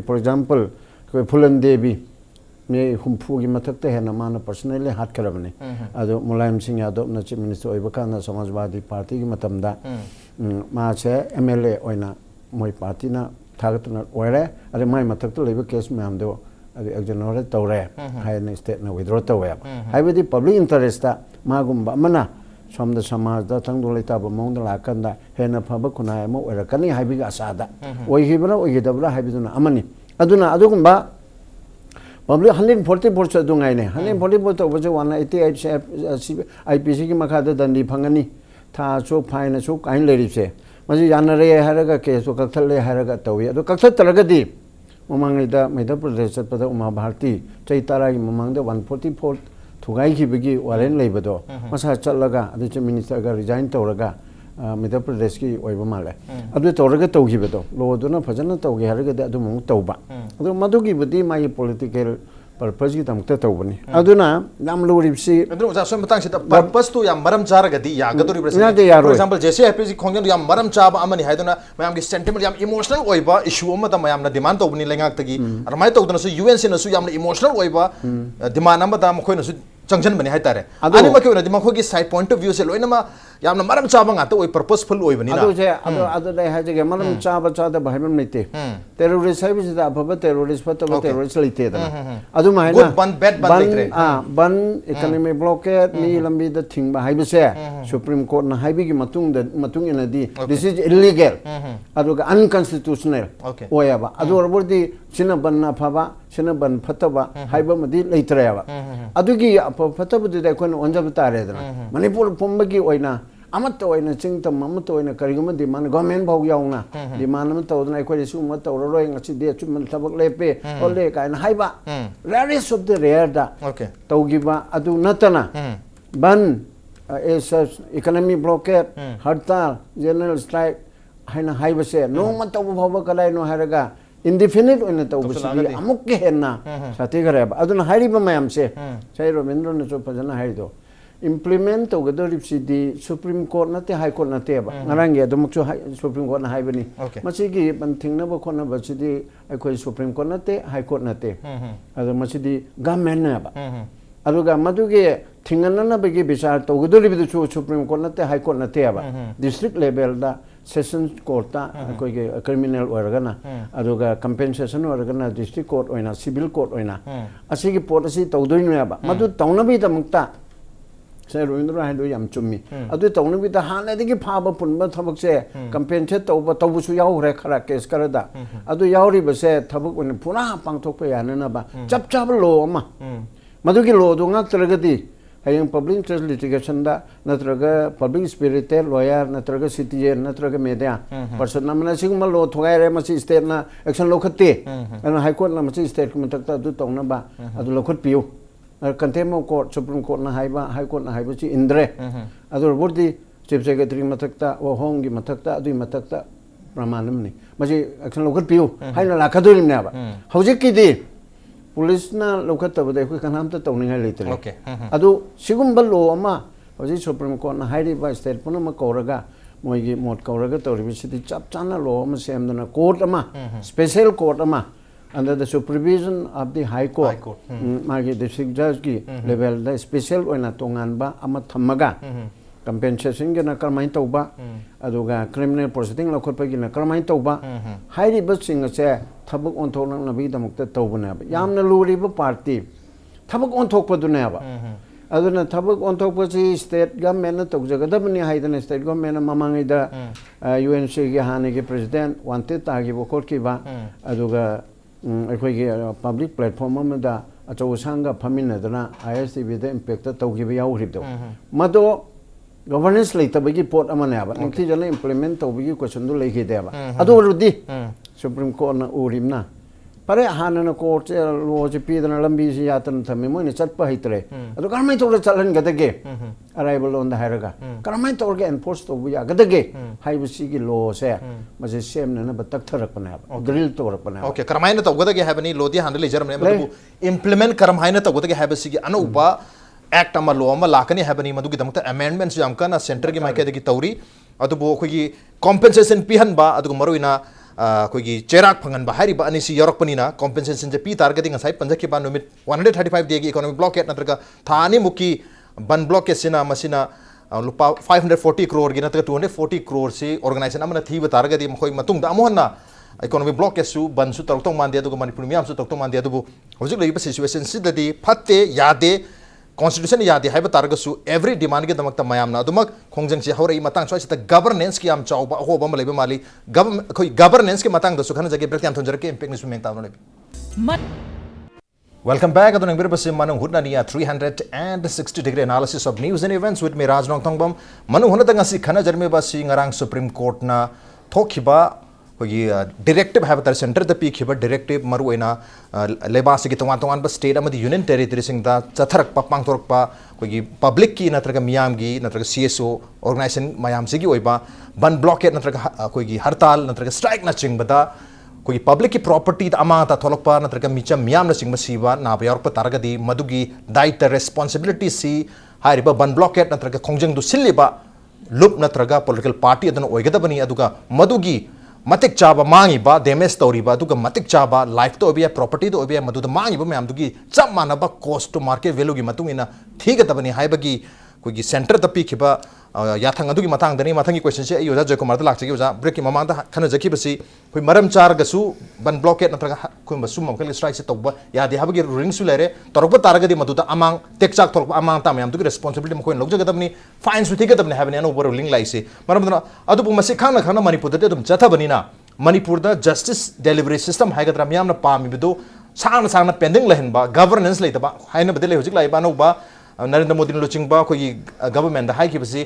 for example ko Phulan Devi me humpu gi matak te hena mana personally hat karabne ado Mulayam Singh Yadav na chief minister oiba kana Samajwadi Party gi matamda ma che MLA oina moi party na thagatna oire ade mai matak to leba case mam do ade exonerate tawre hai na state na withdraw tawya hai bidi public interest ta magumba mana somda samaj da tangdu leita ba mong da lakanda hena phaba kunai mo oira kani hai bi asada oi hibra oi hidabra hai biduna amani aduna adugumba public 144 adu ngai ne 144 to baje 188 IPC ki makha da dandi phangani tha so fine so kain leri se maji yanare haraga ke so kakthal le haraga tawi adu kakthal taraga di mamang da Madhya Pradesh pada Uma Bharti chaitara gi mamang da 144 thugai ki bigi waren leibado masa chalaga adu che minister ga resign tawraga Madhya Pradesh ki oiba male adu tawraga tawgibedo lo duna phajana tawgi haraga da adu mong tawba adu madu gi budi mai political purpose gi tamta tawbani aduna nam lo ripsi adu ja som batang sita purpose tu yam maram char ga di ya ga dori for example jese happy khongjan yam maram cha ba amani haiduna mayam gi sentiment yam emotional oiba issue ma ta mayam na demand tawbani lengak tagi armai tawduna su UNC na su yam na emotional oiba demand am ta mkhoi na su changjan bani hai tare ani ma kyona di ma khogi side point of view se loina ma yamna maram chaba nga to oi purposeful oi bani na adu je adu dai ha je maram chaba cha da bahimam nite terrorist hai bi da ababa terrorist pa to terrorist lite da adu ma good ban bad ban litre ban economy blockade ni lambi da thing ba hai bi se supreme court na hai bi gi matung ina di this is illegal adu ga unconstitutional oya ba adu orbor di sina ban na phaba sina ban phataba hai ba madi litre ba adu gi phataba di da kon onjab tare da Manipur pomba gi oina amata oina chingtam amata oina kariguma di man government bhau yauna di man am tawdna ai su ma tawroi ngasi de chu man thabak lepe ole kaina haiba rarest of the rare da tawgiba adu natana ban economy blockade hartal general strike haina haiba se no ma taw bhau kalai no haraga indefinite oina tawbsi amuk ke henna sati gare aduna hairiba mayam se sai Robindro na chu pajana haido implement to the ripsidi Supreme Court nate High Court nate ba ngarangi adumukchu Supreme Court na haibani machigi banthing na ba khona ba chidi akoi Supreme Court nate High Court nate adu machidi government na ba aduga maduge thingana na bagi bichar to guduri bidu Supreme Court nate High Court nate ba district level da session court ta akoi ge criminal organa aduga compensation organa district court oina civil court oina asigi pot asi to doinu ba madu tauna bi da mukta ใช่Robindroให้ดูยำจุ่มมีดูตรงนี้วิธีหาในที่พาบปุ่นมาทำเสียกัมเพนเชตตัวบุษยาวเรคาราเกสกระดาดูยาวรีบเสียทำบุญพูน่าปังทุกไปอย่างนั้นนะบ้าจับโลมาดูกี่โลดูงั้นตระกดีให้ยัง public interest litigation ได้นั่นตระก public spirited lawyer นั่นตระก citizen นั่นตระก media person นั่นมันสิ่งมาโลทุกอย่างเลยมาสิ state นะ action โลคัตตีอันนั้น high court นั่นมาสิ state มันตักดูตรงนั้นบ้าดูโลคัตปิวกันเทมโคร์Supreme Court นะ high court นะ high court อินเดรดูบทที่ chief secretary มาตักตาว่าห้องกี่มาตักตาดูมาตักตาประมาณนั้นนี่มาสิ action โลคัตปิวให้นั่นละคัดดูนี่บ้าเขาจะกี่ดี police น่ะเราคัดตัวไปคุยกันทำตัวตรงนี้ให้เลยเลยดูสิ่งบัลโลมาว่าสิ Supreme Court นะ high level state พวกนั้นมาเกาละก็มวยกี่หมดเกาละก็ตัวริบิสิจับจันนะโลมาเสียมตัวนะ court มา special court มา under the supervision of the high court มากี่ district judge กี่ level ได้ special ไว้นะตรงงานบ้าอามาทำมากัน compensation กันนะกระไม่ตัวบ้าดูกัน criminal proceeding เราคนไปกินนะกระไม่ตัวบ้า high level สิ่งก็เสียทับกอนทอกนั่งนบีดมุกเตตัวบุญเนี่ยยามนั่นรู้รีบปาร์ตี้ทับกอนทอกปดุเนี่ยบ้าดูนะทับกอนทอกปสิ state government นั่นตกจากนั้นมันนี่ให้ตัวเนี่ย state government นั่นมามังอิดา UNC กี่ฮานี่กี่ president วันที่ตากี่บุคคลกี่บ้าดูกันไอ้คนกี่ public platform มันได้อาจจะสั่งกับพามินเนี่ยตัวน่ะ ISTV ได้ impact ตัวกี่ไปยาวรีบตัวมาดู governance เลยตัวไปกี่ port อามันเนี่ยบ้าบางทีจะเล่น implement ตัวไปกี่ question ดูเลยกี่เดียบ้าดูรู้ดิ Supreme Court นะอูริมนะพอได้หานะ court จะโลจิปีนะลัมบีสิยาตันทำไมมันนี่จัดไปให้ตัวแล้วก็ไม่ต้องจัดเล่นกันตะเกะ arrival on the hierarchy ก็ไม่ต้องแก enforce ตัวบุญยากันตะเกะให้บุษย์กี่ law เสียมันจะ same นะบัตรทักรักปนครับ drill ตัวรักปนครับ Okay กระไม่นะตัวก็ตะเกะให้บันนี้ law ที่ handle เลยจำเนี่ยมันตัว implement กระไม่นะตัวก็ตะเกะให้บัษย์กี่อันอุป act อามา law อามา law กันนี่ให้บันนี้มันตัวกี่ตั้งแต่ amendments ยามกันนะ center กี่ไม่แค่ตะกี้ตัวรีอัตบุคุย compensation พิหันบ้าอัตบุมารุยนะคุยเจรักพังกันบ้าให้ริบอันนี้สิยอรักปนีนะ compensation จะปีตาร์กติงใส่ปัญจกีบานนุมิต135 เดียก economic blockade นั่นตระก็ท่านี้มุกีบัน blockade สินะมาสินะลุปา540 crore กินนั่นตระก็240 croreสิ organization อามันที่ตาร์กติมาคุยมาตุ้งดามุฮันนะ economic blockade สุบันสุตระต้องมันเดียตุกมันพรีเมียมสุตระต้องมันเดียตุบุเขาจะเลยเป็น situation สิเดียพัดเตยาเดConstitution ya di haiba targa su every demand ke damak tamayam na dumak khongjang si hore matang choi sita governance ki am chawba ho bam lebe mali governance ke matang da su khana jage brekti am thonjar ke impact ni su meng taw no le Welcome back adun ngbir basim Manung Hutna ni 360-degree analysis of news and events with me Raj Nongthombam Manung huna tanga si khana jarme basi ngarang Supreme Court na thokiba directive have the center the peak hiba directive maruina lebas ki tongan ba state amadi union territory sing da chatharak pa pangtork pa kogi public ki natraga miyam gi natraga CSO organization mayam sigi oiba ban blockade natraga kogi hartal natraga strike na chingbada kogi public ki property ama ta tholokpa natraga micham miyam na chingba siba na ba yorpa taragadi madugi daita responsibility si hariba ban blockade natraga khongjang du siliba loop natraga political party adana oigada bani aduga madugi matik chaba mangi ba damage story ba duga matik chaba life to obiya property to obiya madu da mangi ba me am dugi chap mana ba cost to market value gi matung ina thiga ta bani haiba gi koi gi center ta pi khiba ya thang adugi matang dani mathangi question se ayo Joykumar da lakche gi ja break ki mamang da khana jaki basi koi maram char ga su ban blockade natraga koi basum mam kali strike se tawba ya de haba gi ring su lere torok targa di madu ta amang tek chak torok amang ta me am dugi responsibility mo koi log jaga dabni fine su thiga dabni habani anu over link lai se maram da adu bu masi khana khana Manipur da dum chatha bani na Manipur da justice delivery system hai ga dra miyam na pami bidu sang na pending lahin ba governance lai ta ba hai na bedele hojik lai ba no ba Narendra Modi no chingba koi government da hai ki basi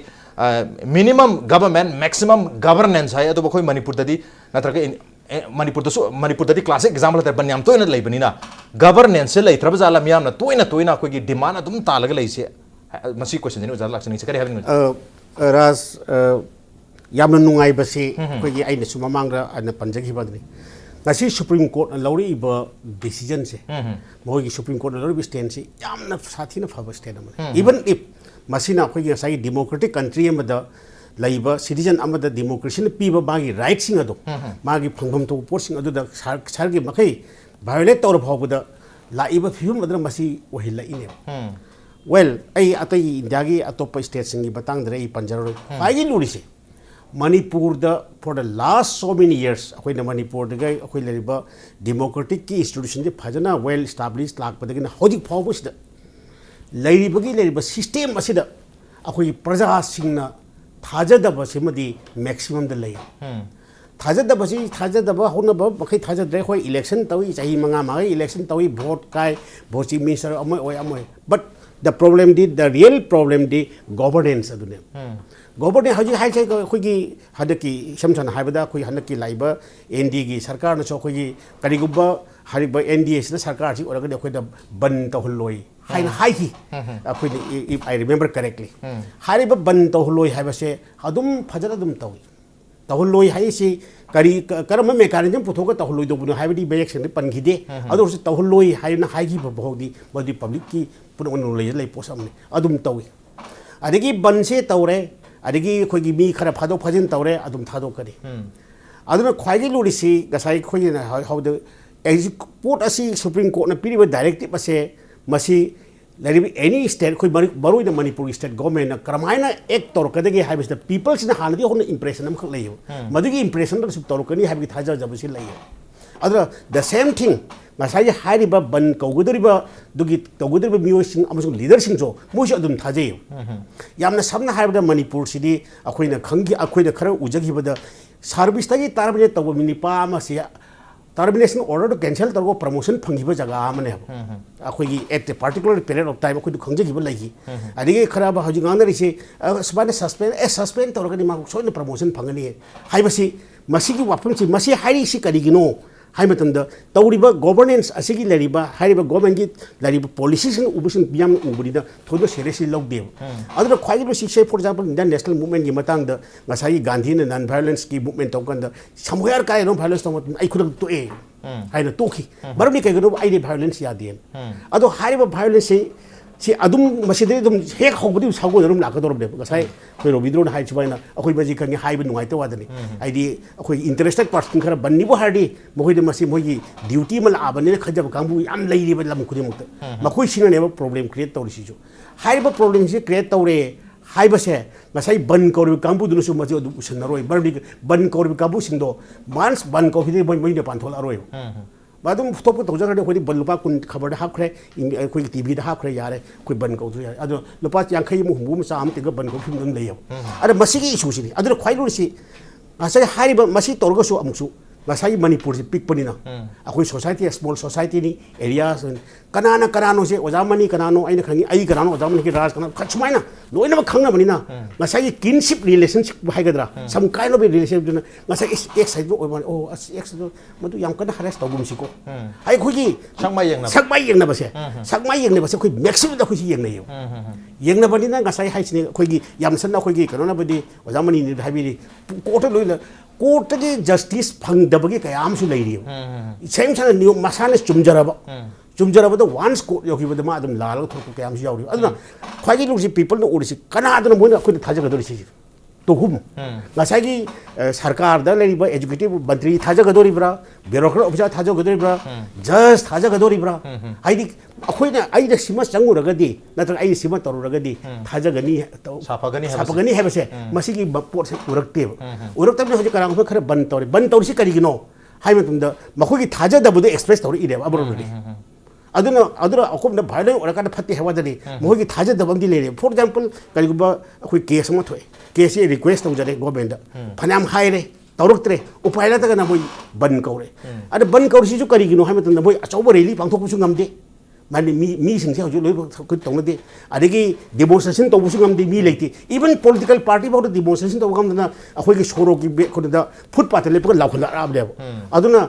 minimum government maximum governance hai adu ba koi Manipur da di natraga Manipur da di classic example ta banyam to ina lai bani na governance lai traba jala miyam na toina koi gi demand adum ta laga lai se masi question ni ujal lakshani se kare having ras yamna nungai basi koi gi aina su mamang ra ana panjagi badni ngasi Supreme Court na lauri ba decision se moi gi Supreme Court na lauri stand se yamna sathi na phaba stand amane even if masina koi gi sai democratic country amada laiba citizen amada democracy na piba bagi right sing ado magi phangpham to port sing ado da sar gi makai violate tawra phawda la iba phim adra masi ohila ine well ai atai india gi atopa state sing gi batang dre panjaro ai gi luri se Manipur da for the last so many years akoi na Manipur da gai akoi leriba democratic ki institution de phajana well established lak padagina hodik phawbus da leriba system asida अखोई प्रजा सिंगना थाजदब सिमदी maximum the लई थाजदब सि थाजदब होनब मखै थाजदरे खोई election Tawi चाही मंगा मागे election तवी vote काय भोट चीफ मिनिस्टर अमय ओय अमय बट द प्रॉब्लम दी द रियल प्रॉब्लम दी गवर्नेंस अदुने गवर्नेंस हजि हाइ छै खोगी हदकी समसन हाइबदा खोई हनकी लाइबा एनडी की सरकार न खोगी करिगुबा हरिबा एनडीए सिना सरकार जी ओरगदे खोई द बन तहलोई हाइन हाइकी खोई इफ आई रिमेंबर करेक्टली हारिबा बन तहलोई हाइबसे अदुम फजरा अदुम तवी तहलोई हाइसी करी करम मेकानिजम पुथोक तहलोई दोबुन हाइबदी बेयक्सन पनखिदे अदुस तहलोई हाइना हाइकी बहोदी बदी पब्लिक की पुन लई पोसमने अदुम तवी अदगी बनसे तौरे अदगी खोगी मी खरा फादो फजिन तौरे अदुम थादो करी अदुना ख्वाइगी लुरिसी गसाई खोगिना हाउद पोर्ट असी सुप्रीम कोर्ट न पीरिबा डायरेक्टिव असे मसी लरिबी एनी स्टेट खोई Barui the Manipur state government न करमाइना एक तौरकदगी हाइबिस द पीपल्स न हानदी होन इंप्रेशन अम खक लइयो मदुगी इंप्रेशन द सुप तौरकनी हाइबी थाजा जबसी लइयो अदुना द सेम थिंग ngасai हारिबा बन कौगदरिबा दुगी तौगदरिबा मियोसिंग अमसुंग लीडरसिंग जो मोसि अदुम थाजेयो यामना सबना हाइबदा मणिपुर सिदी अखोइना खंगी अखोइना खरा उजगिबदा सर्विस तगी तारबने तब मिनिपा अमसे टर्मिनेशन ऑर्डर कैंसल तौर प्रमोशन फंगिबा जगह आमने अखोगी at a particular period of time अखोइ खंजगिबा लगी अदिगे खराब हजि गांदरिसे सबाने सस्पेंड तौरगनि मा सोइन प्रमोशन फंगनी हाइबसी मसिगी वाफमसि मसि हाइरिसि करिगिनो तौरीब गवर्नेंस असिगी लरिबा हारिबा गवर्नमेंट की लरिबा पॉलिसीज उबसिन बियाम उबरिदा थोदो सीरियसली लौदेव अदुना ख्वाइबो सिक्से for example Indian national movement की मतंग द ngасai गांधी ने नॉन वायलेंस की मूवमेंट तौकंद समवेयर काय नो वायलेंस तौमत आई खुद तोए हाइना तोखी बरमनि कयगनो आइदे वायलेंस यादेन अदो हारिबा वायलेंस से अदुम मसिदे दुम हेक होबदि सागो दरुम लाकदोरबदे ngасai खoi रोबिद्रो हाइ छबाइना अखोइ बजि खंगे हाइबे नुगाइते वादनी आइदि अखोइ इंटरेस्टेड पर्सन खरा बन्निबो हारदि मखोइदे मसि मोइगी ड्यूटी मल आबने खजब कांबु याम लैरिबा लम खुदिमुक्त मखोइ सिननेबो प्रॉब्लम क्रिएट तौरिसिजु हाइबा प्रॉब्लम से क्रिएट तौरे हाइबसे ngасai बन कौरबि कांबु दुनुसु मजि अदु उसनरोय बरदि बन कौरबि कांबु सिंदो मान्स बन कौफिदे मोइने पान्थोल अरोय बादुम फोटो तौजरदे खोदि बन लुपा कुन खबर हाखरे खोइ टीवी दा हाखरे यारे खोइ बन कौदु यारे अदो लुपा यांखै मु हुमु मचा आम तिग बन कौफिम दम लैयो अदो मसिगी इशू सिनि अदो ख्वाइलुरसि ngасai हारिबा मसि तौरगसु अमुसु ngасai मणिपुर से पिकपनिना अखोइ सोसाइटी स्मॉल सोसाइटी नि एरिया कनाना कनानो से ओजामनी कनानो आइना खंगी आई कनानो ओजामनी की राज कना खचमाइना लोइना खंगनबनिना ngасai किनशिप रिलेशनशिप हाइगद्रा सम काइंड ऑफ रिलेशनशिप दुना ngасai एक साइड नो ओइमान ओ एक साइड मदु याम कना हरेस तौबुमसिको हाइ खोगी सकमाइ यंगना बसे खोइ मैक्सिमम द खोइ यंगनायो यंगना बनिना ngасai हाइसिने खोगी याम सन्ना खोगी कनोना बदि ओजामनी नि हाइबिरि कोर्ट लोइला कोर्ट की जस्टिस फंगदबगी कयाम सु लैरियो सेम सन नियम मसाने चुमजरब द वान्स कोर्ट योगिबद मा अदम लाल थोक कयाम सु यावरि अदना ख्वाइगी लुसी पीपल नो ओरिसि कना अदना मोइना अखोइ थाजगदोरिसि तो हुम ngасai सरकार द लैरिबा एजुकेटिव मंत्री थाजगदोरिब्रा ब्यूरोक्रेट ऑफिसर थाजगदोरिब्रा जज थाजगदोरिब्रा हाइदि अखोइना आइदा सिमा चंगुरगदि नत्र आइ सिमा तरुरगदि थाजगनी साफगनी हेबसे मसिगी पोट से उरक्तबने हजि करांग खर बन तौरिसि करिगिनो हाइमतुंद मखोगी थाजदबदो एक्सप्रेस तौरि इदे अबरोदि अदुना अकोम भाइलेंट ओरकान फत्ते हेवादनी मोगी थाजदबमदि लेरे फॉर एग्जांपल करिगुबा अखोइ केस अमा थोय केस ए रिक्वेस्ट तौजरे गवर्नमेंट फनाम हाइरे तौरक्तरे उपाय लतगना मोइ बन कौरे अद बन कौरसिजु करिगिनो हाइमतुंद मोइ अचौब रैली पांथोकपुसु ngamde माने मी सिंसे हजु लोइ तौनदे अदगी डेमोन्स्ट्रेशन तौबुसु ngamde मी लेति इवन पॉलिटिकल पार्टी बाउ डेमोन्स्ट्रेशन तौगमदना अखोइगी सोरो की खुदा फुटपाथ लेपक लाखुला आबदेब अदुना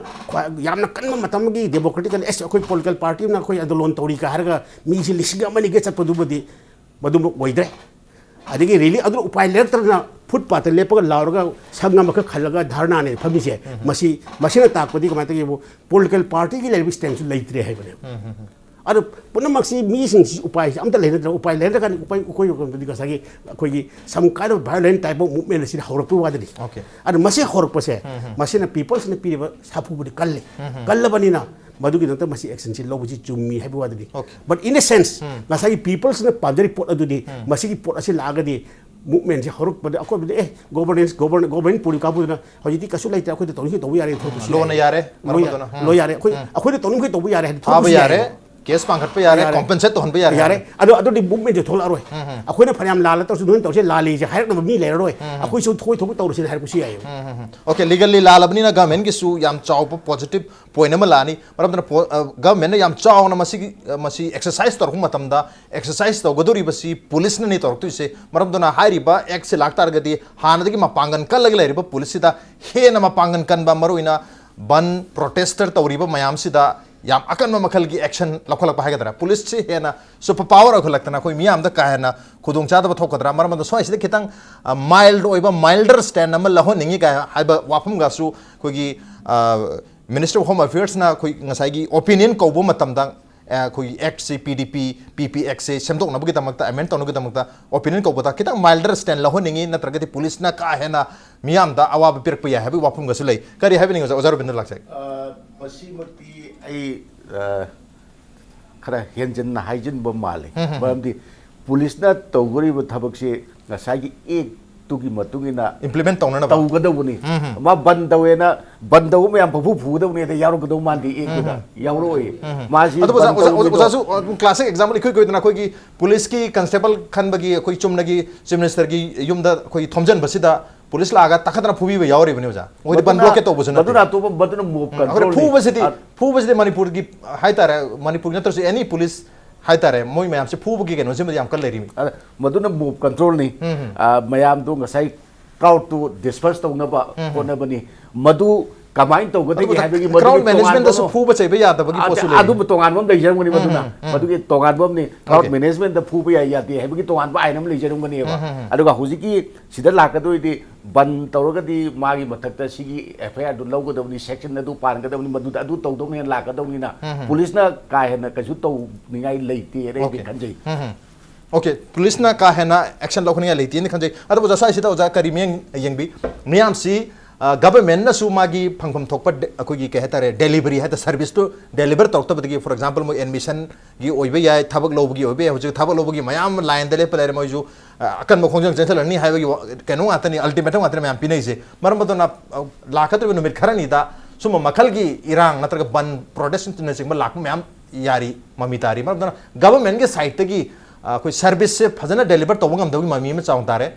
यामना कन्म मतमगी डेमोक्रेटिकल एस अखोइ पॉलिटिकल पार्टी ना अखोइ आंदोलन तौरी का हरगा मी सि लिसिग अमनि गे चपदुबदि मदुम ओइद्रे अदगी रेली अदु उपाय लेत्रना फुटपाथ लेपक लाउरगा संगम ख खलगा धरना ने फमिसे मसिना ताकपदि कमातगी पॉलिटिकल पार्टी की लेबि स्टैंड लैत्रे है अरे पुनमक्सी मीसिंग उपाय अमता लेनद्र उपाय लेनद्र का उपाय कोई कोई गसागी कोई some kind of violent type of movement से हौरपु वादनी ओके अरे मसे हौरपसे मसेना पीपल्स ने पीरिबा साफुबुदि कल्लबनिना मदुगी नंतर मसी एक्शन से लोबुजी चुम्मी हैबु वादनी बट इन अ सेंस गसागी पीपल्स ने पाजरी पोट अदुदी मसीगी पोट असे लागदी मूवमेंट से हौरपदि अकोबदि ए गवर्नमेंट पुरी काबुना हजिति कसु लाइते अखोइ तौनि तौबु यारे लो न यारे लो यारे अखोइ तौनि तौबु यारे थाबु यारे केस पांखट पे यार कॉम्पेंसेट तो हन पे यार अदो दि मूवमेंट थोल अरोय अखोइना फनाम लाल तौरसु नोन तौसे लाली जे हायरक मी लेरोय अखोइसु थोइ थोक तौरसि हायरक कुसि आयो ओके लीगली लालबनी ना गवर्नमेंट की सु याम चाव पॉजिटिव पॉइंट अमा लानी मरम गवर्नमेंट ने याम चाव ना मसी एक्सरसाइज तौर मतमदा एक्सरसाइज तौगदोरी बसी पुलिस ने तौरतुसे मरम दना हाइरिबा एक्ट से लाक्तारगदी हानदगी मपांगन कलग लेरिबा पुलिस सिदा हेना मपांगन कनबा मरुइना बन प्रोटेस्टर तौरिबा मयाम सिदा याम अकन मखल की एक्शन लखलक हागदरा पुलिस से हेना सुपर पावर अखलक्तना कोई मियाम द काहेना खुदोंग चादब थोकदरा मरम द सोइस खितंग माइल्ड ओइबा माइल्डर स्टैंड अमा लहोनिंगी का हाइबा वाफम गासु कोई मिनिस्टर ऑफ होम अफेयर्स ना कोई ngसाइगी ओपिनियन कौबो मतमदा कोई एक्ट से पीडीपी पीपी एक्ट से सेमदोकनबगी दमकता अमेंड तौनबगी दमकता ओपिनियन कौबता खितंग माइल्डर स्टैंड लहोनिंगी नत्रगति पुलिस ना का हेना मियाम द अवाब पिरप या हेबी वाफम गासु लै करी हेबी ओजा रविंद्र लाक्से मसीमती आई खरा हेंजन हाइजन माले मरमदी पुलिस ना तौगरीब थबक से ngसाइगी एक तुगी मतुगिना इम्प्लीमेंट तौनना तौगदबनी मा बंद तवेना बंद तौ मयाम फफु फुदबनी ते यारोगदौ मांदी एक दा यारोय मासी ओजासु क्लासिक एग्जांपल इखोय कोइदना कोई पुलिस की कांस्टेबल खनबगी कोई चुमनगी चीफ मिनिस्टर की युमदा कोई थोमजन बसिदा पुलिस लागा तखदना फुबी यावरिबनी ओजा ओदि बन ब्लॉक तो बसना मदुना तो बदुना मूव कंट्रोल फुबसिदि मणिपुर की हाइतारे मणिपुर नत्रसु एनी पुलिस हाइतारे मोय मयाम से फुबगी केनो सिम याम कल लेरी मदुना मूव कंट्रोल ni मयाम दो ngasai crowd to disperse तौनबा होनबनी मदु कमाइन तौगदगी हाइबगी मदु क्राउड मैनेजमेंट दसु फुब चैबे यादबगी पोसु ले अदु तोंगानबम दैजरमनी मदुना मदुगी तोंगानबम नि क्राउड मैनेजमेंट द फुब या यादि हाइबगी तोंगानबा आइनम लेजरमनी अदुगा हुजिकी सिदा लाकदोइदि बन तौरगदी मागी मथक्ता सिगी एफआईआर दु लौगदबनी सेक्शन अदु पानगदबनी मदु अदु तौदौनी लाकदौनीना पुलिस ना काहेना कजु तौ निगाइ लेते रे बि खंजै ओके पुलिस ना का है ना एक्शन लौखनिया लेती है खंजै अदबो जसा सिदा ओजा करिमें यंगबी मियाम सी गवर्नमेंट ना सु मागी फंगफम थोकप अखोगी के हेतारे डिलीवरी है सर्विस तो डिलीवर तौतबदगी फॉर एग्जांपल मो एडमिशन की ओइबे या थबक लोबगी ओइबे हुजु थबक लोबगी मयाम लाइन दले पलेरे मोजु अकन मो खोंजंग जेंसलनी हाइबगी केनो आतनी अल्टीमेटम आतने मयाम पिनैसे मरम बदना लाखत नुमित खरनी दा सुम मखल की इरांग नत्रग बन प्रोटेस्ट ने सिंग लाख मयाम यारी ममितारी मरम बदना गवर्नमेंट के साइड तगी कोई सर्विस से फजना डिलीवर तौब ngam ममी में चाउं तारे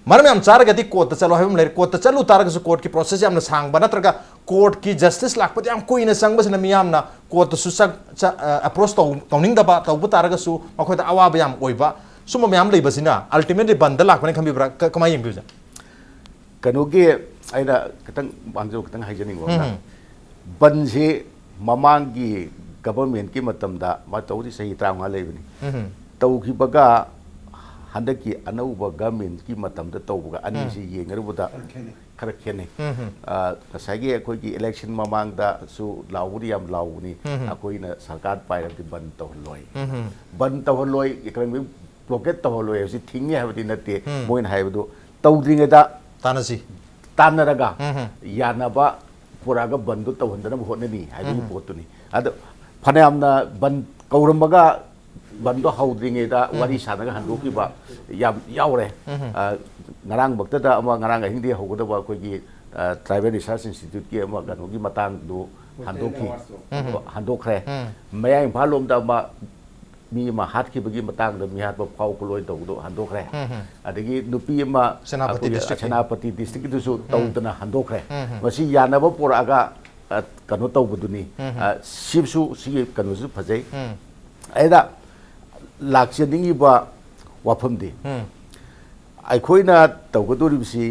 मरम याम चारगदी कोर्ट चलो हाइबम लेर कोर्ट चलु तारगसु कोर्ट की प्रोसेस याम सांगबा नत्रगा कोर्ट की जस्टिस लाखपति याम कोइना संगबसना मियामना कोर्ट सु अप्रोच तौनिंग दबा तौब तारगसु मखोय अवाब याम ओइबा सुम मयाम लेबसिना अल्टीमेटली बंद लाखने खंबिब्रा कमाय यंबिजा कनोगे आइना खतंग बांजो खतंग हाइजनिंग बन से ममांगी गवर्नमेंट की मतमदा मा तौरी सही 35 लेबनी तौखिबगा हंदकी अनौबा गवर्नमेंट की मतमदा तौबगा अनि से येंगरबदा खर खेने सागे अखोगी इलेक्शन ममांगदा सु लाउरी याम लाउनी अखोइना सरकार पाइरबदि बन तौहलोय बन तौहलोय इकरंग ब्लॉकेट तौहलोय हसि थिंगे हाबदि नते मोइन हाइबदो तौद्रिंगदा तानसी तानरगा यानबा पुरागा बंदो तौहंदना होननी हाइबि पोतुनी अद फनामना बन कौरमगा बंदो हौद्रिंगेदा वारी सानगा हंदोकिबा याम यावरे ngarang bakta ama ngarang hindi hogodaba kogi tribal research institute ki ama ganogi matang do handokhi handokre maya imphalom da ma mi ma hat ki bagi matang da mi hat ba phau ko loi do handokre adagi nupi ma senapati district du su tawdana handokre masi yanaba poraga kano tawbuduni sibsu si kano su phajai aida lakchadingi ba wafamdi अखोइना तौगदोरिबसी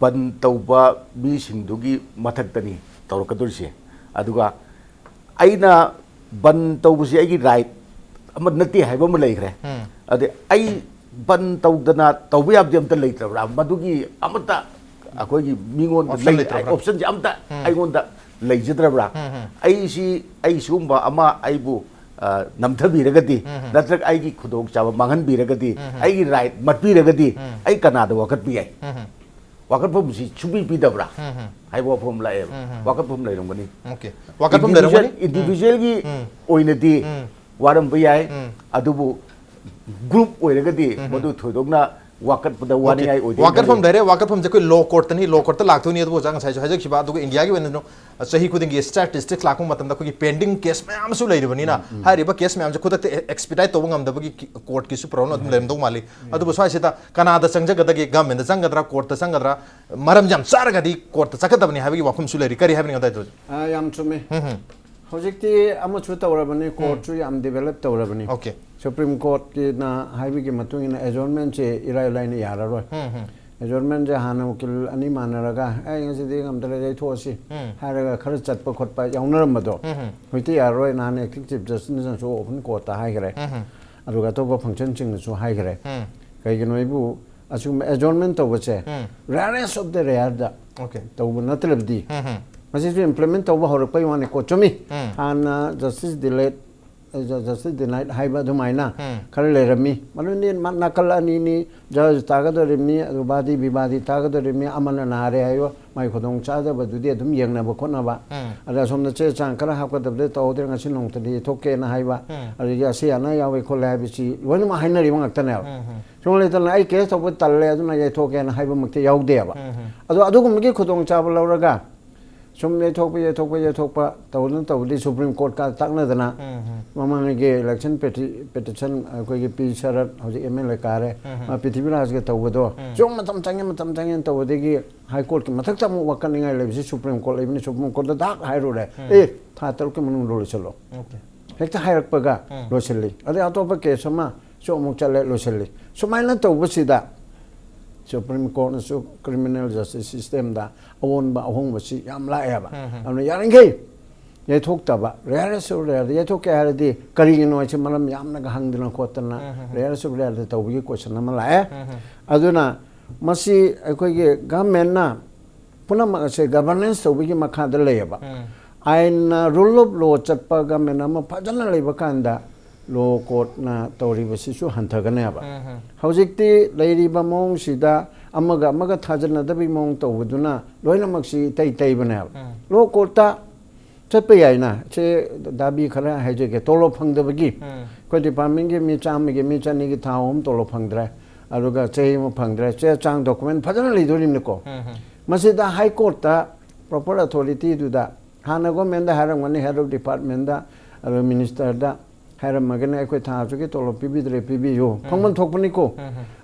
बन तौबा मीसिंदुगी मथक्तनी तौरकदोरिसे अदुगा आइना बन तौबसी आइगी right अम नती हाइबा म लेखरे अदे आई बन तौदना तौबा याबदि अमता लेत्रबरा मदुगी अमता अखोइगी मिंगोन option जे अमता आइगोंदा लेजद्रबरा आई सुंबा अमा आइबु नमथबीरगदी नत्रक आइगी खुदोग चाबा मांगनबीरगदी आइगी राइट मतबीरगदी आई कनादा वकत पि आई वकत फमसी छुबी पिदबरा हाइबो फम लाए वकत फम लेरंगनी ओके वकत फम लेरंगनी इंडिविजुअल की ओइनदी warm P I अदुबु group ओइरगदी मदु थोदोगना wakat pada wani ai odi wakat from dire wakat from jakoi law court tani law court ta laktu ni adu jang sai hajak khiba adu india gi wenno sahi khuding gi statistics lakung matam da ko pending case mayam su leiri bani na hari ba case mayam khudak expedite to ngam da gi court ki su prono adum lem do mali adu bo sai sita kanada sangja ga da gi government da sangadra court ta sangadra maram jam sar ga di court ta sakadabni habi gi wakum su leiri kari habi ngai do yam chume hojikti amu chu tawrabani court chu yam develop tawrabani okay Supreme Court ki na haibi ki matung ina adjournment che irai lai ni yara roi adjournment je hana ukil ani manaraga ai ngasi di ngam tala jai thosi haraga khar chat pa khot pa yaungnaram mado hoiti yara roi na ne chief justice na so open court ta hai gare aduga to ba function ching so hai gare kai gi noi bu asum adjournment to bache rarest of the rare da okay to bu natlab di masi implement to ba hor pa yone ko chomi hana justice delayed justice denied haiba dumaina khar le rami manuni nakal ani ni judge tagado rimi badi bibadi tagado rimi amana na re ayo mai khodong cha da ba dudi adum yengna ba khona ba ada somna che chang kara ha ko dabde to der ngasi nong tadi thoke na haiba ari ya sia na yawe khola bi chi wani ma hainari ma ngakta na so le tan ai case to ba talle aduna ya thoke na haiba mukte yaude ba adu gum gi khodong cha ba lauraga sumne thokpa tawun tawdi Supreme Court ka takna dana mamang ge election petition ko ge pi sharat hoji MLA kare ma Prithviraj ge tawdo jom matam changin tawde gi High Court ki mathak tam wakan ngai le Supreme Court le Supreme Court da dak hai ro re tha tar ke manung ro chalo okay hekta hairak pa ga lo chali ade atopa ke sama so muk chale lo chali sumaina tawba sida Supreme Court na criminal justice system da awon ba ahong ba si yam la ya ba amna yaring ge ye thok ta ba rare so rare ye thok ka ha di kari no chi malam yam na ga hang dina ko tan na rare so rare ta wi question na la aduna masi akoi ge government na puna ma se governance to wi ma kha da le ba ain rule of law chat pa government na ma phajana le ba kan da law court na tori ba si su hantagane ba hojikti leiri ba mong sida amaga thajana da bi mong to buduna loina maksi tai bana law court ta chepe yaina che dabi khara haje ke tolo phang da bagi ko department ge mi chani ge thawum tolo phang dra aruga che mo phang dra che chang document phajana le dorim ne ko masida high court ta proper authority du da hana go men da harang mani head of department da minister da Haram magana ko tha ju ke tolo pibi yo phangman thokpani ko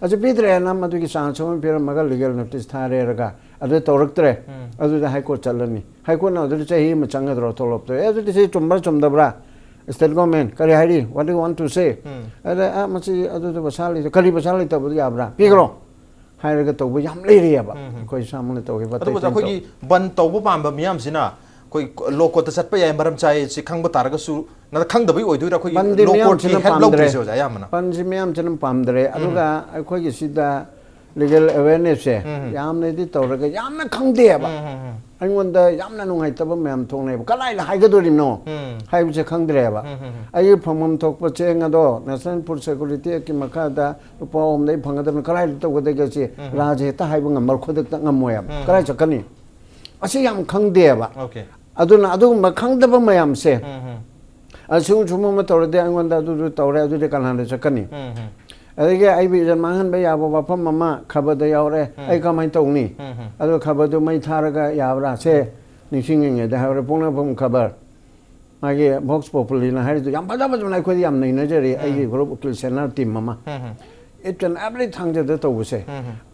aja pidre na madu ki sang chom pera maga legal notice tha re raga adu torak tre adu da high court chalani high court na adu che hi ma changa dro tolo to adu se chumda bra state government kari hari what do you want to say ada masi adu to basali kari basali to bu ya bra pigro hai raga to bu yam le re ya ba ko samne to ke ba adu ba ko gi ban to bu pam ba miyam sina koi loko ta sat pa ya maram chai si khang ba tar ga su na khang da bai oi du ra koi loko ki head lock tri so ja ya mana pan ji miyam chan pam dre aduga koi gi sida legal awareness se yam ne di to ra ga yam na khang de ba anh muốn da yam na nung hai ta ba miyam thong ne ba kalai la hai ga do rim no hai bu se khang dre ba ai phomam thok pa che nga do national food security ki makha da pa om dei phang da kalai to ga de ga chi raj he ta hai bu ngamar khodak ta ngam moyam kalai chakani asi yam khang de ba okay aduna adu ma khang da ba mayam se asu chumo ma tor de angon da du tor adu de kan han de chakani age ai bi jan mangan ba ya ba pham mama khabar da yaw re ai ka mai tong ni adu khabar du mai thar ga ya bra se ni sing nge da ha re pong na pham khabar age box populi na hari du yam ba da ba na ko yam nei na je re ai group kil senar team mama it an every thang de to bu se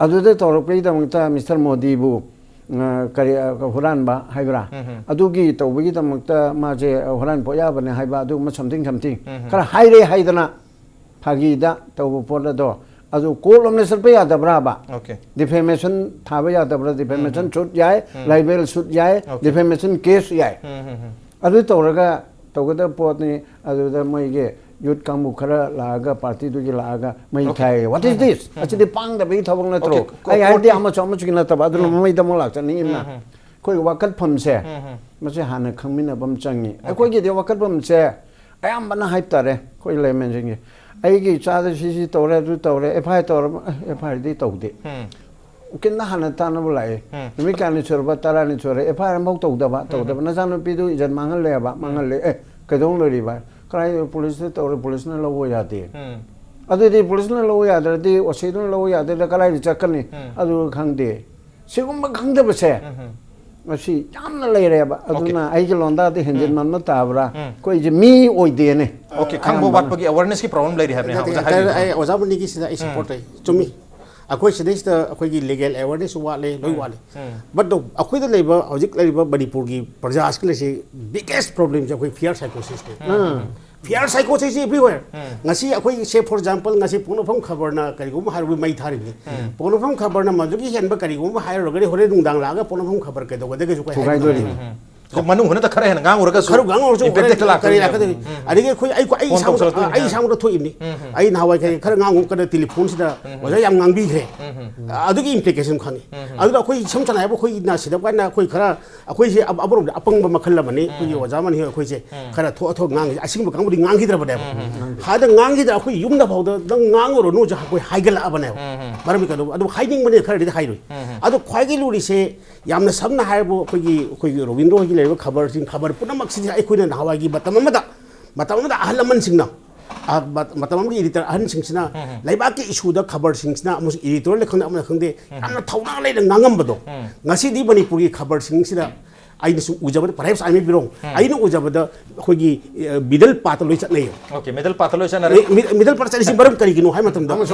adu de tor pe da mta Mr Modi bu kari huran ba haibra adugi tawbagi tamakta ma je huran poya bane haiba adu ma something kara haire haidana phagi da tawbu pola do adu kolom ne sarpe ya da braba okay defamation thaba ya da bra defamation shoot jai libel shoot jai defamation case jai adu tawraga tawgada pot ni adu da mai ge youth kambu khara laga party du gi laga mai thai what is this actually pang da bi thawang na tro ai idea ama chom chu na ta ba du mai da mo lak chani imna koi wakat pham se ma se hana khangmina bam changi ai koi gi de wakat pham se ai am bana hype tare koi le men jingi ai gi cha da si tore du tore fai tore fai di to de kin na hana ta na bulai mi kan ni chorba tara ni chore fai ram bok to da ba na jan pi du jan mangal le ba mangal le ka dong le ri ba krai police to police na lo ya de ꯑꯗꯨꯗꯤ ꯄꯨꯂꯤꯁꯅ ꯂꯧ ꯌꯥꯗ꯭ꯔꯗꯤ ꯑꯣꯁꯤꯗꯨꯅ ꯂꯧ ꯌꯥꯗ꯭ꯔꯗꯤ ꯀꯗꯥꯏꯗ ꯆꯠꯀꯅꯤ ꯑꯗꯨ ꯈꯪꯗꯦ ꯁꯤꯒꯨꯝꯕ ꯈꯪꯗꯕꯁꯦ ꯃꯁꯤ ꯌꯥꯝꯅ ꯂꯩꯔꯦꯕ ꯑꯗꯨꯅ ꯑꯩꯒꯤ ꯂꯣꯟꯗꯥꯗꯤ ꯍꯦꯟꯖꯤꯟꯃꯟꯕ ꯇꯥꯕ꯭ꯔꯥ ꯑꯩꯈꯣꯏꯁꯦ ꯃꯤ ꯑꯣꯏꯗꯦꯅꯦ Okay, ꯈꯪꯕ ꯋꯥꯠꯄꯒꯤ awareness ki problem ꯂꯩꯔꯤ ꯍꯥꯏꯕꯅꯤ ꯑꯩ ꯑꯣꯖꯥ ꯃꯅꯤꯒꯤ ꯁꯤꯗ ꯑꯩ ꯁꯄꯣꯔꯠ ꯇꯧꯏ ꯆꯨꯝꯃꯤ ꯑꯩꯈꯣꯏ ꯁꯤꯗꯩꯁꯤꯗ ꯑꯩꯈꯣꯏꯒꯤ ꯂꯤꯒꯦꯜ ꯑꯦꯋꯥꯔꯅꯦꯁ ꯋꯥꯠꯂꯦ ꯂꯣꯏ ꯋꯥꯠꯂꯦ ꯕꯠ ꯑꯩꯈꯣꯏꯗ ꯂꯩꯕ ꯍꯧꯖꯤꯛ ꯂꯩꯔꯤꯕ ꯃꯅꯤꯄꯨꯔꯒꯤ ꯄ꯭ꯔꯖꯥꯁꯤꯒꯤ ꯂꯩꯁꯤ ꯕꯤꯒꯦꯁ ꯄ꯭ꯔꯣꯕ꯭ꯂꯦꯝꯁꯦ ꯑꯩꯈꯣꯏ ꯐꯤꯌꯔ ꯁꯥꯏꯀꯣꯁꯤꯁꯅꯦ ꯐꯤꯌꯔ ꯁꯥꯏꯀꯣꯁꯤꯁ everywhere ngasi akhoi se for example ngasi Poknapham khabarna karigum hairu mai tharibni Poknapham khabarna madugi henba karigum hairu gari hore dungdang laga Poknapham khabar ke doga de ju kai dori Manung huna ta khara hen ngang uraga kharu gang ur impact la kari la kadi adigi khoi ai sang ro thoi ni ai nawai kai khara ngang ka telephone sida waja yam ngang bi khre adugi implication khani adu akhoi sam chana ba khoi na sida ba na khoi khara akhoi se abrom apang ba makhal la mani khoi waja man hi akhoi se khara tho tho ngang asing ba kang budi ngang hidra ba da ha da ngang hidra akhoi yum da phawda dang ngang ro no ja akhoi haigal aba na maram ka do adu hiding mani khara di hairoi adu khwai gi luri se yamna samna haibu akhoi Robindro gi लेबो खबर सिंग खबर पुनमक सिदि आइखोइना नावागी मतमदा अहलमन सिंगना मतमम editor अहन सिंगसिना लाइबाकी इशूदा खबर सिंगसिना अमुस editor ले खंदा अमना खंदे यामना थौना लेना ngangamबदो ngasi di manipuri खबर सिंगसिना आइना सु उजबद perhaps I may be wrong आइना उजबद खोगी मिडल पाथ लोइ चतनै ओके मिडल पाथ लोइ चनरे मिडल पाथ चलिसि बरम करिगिनो हाय मतमदा अमा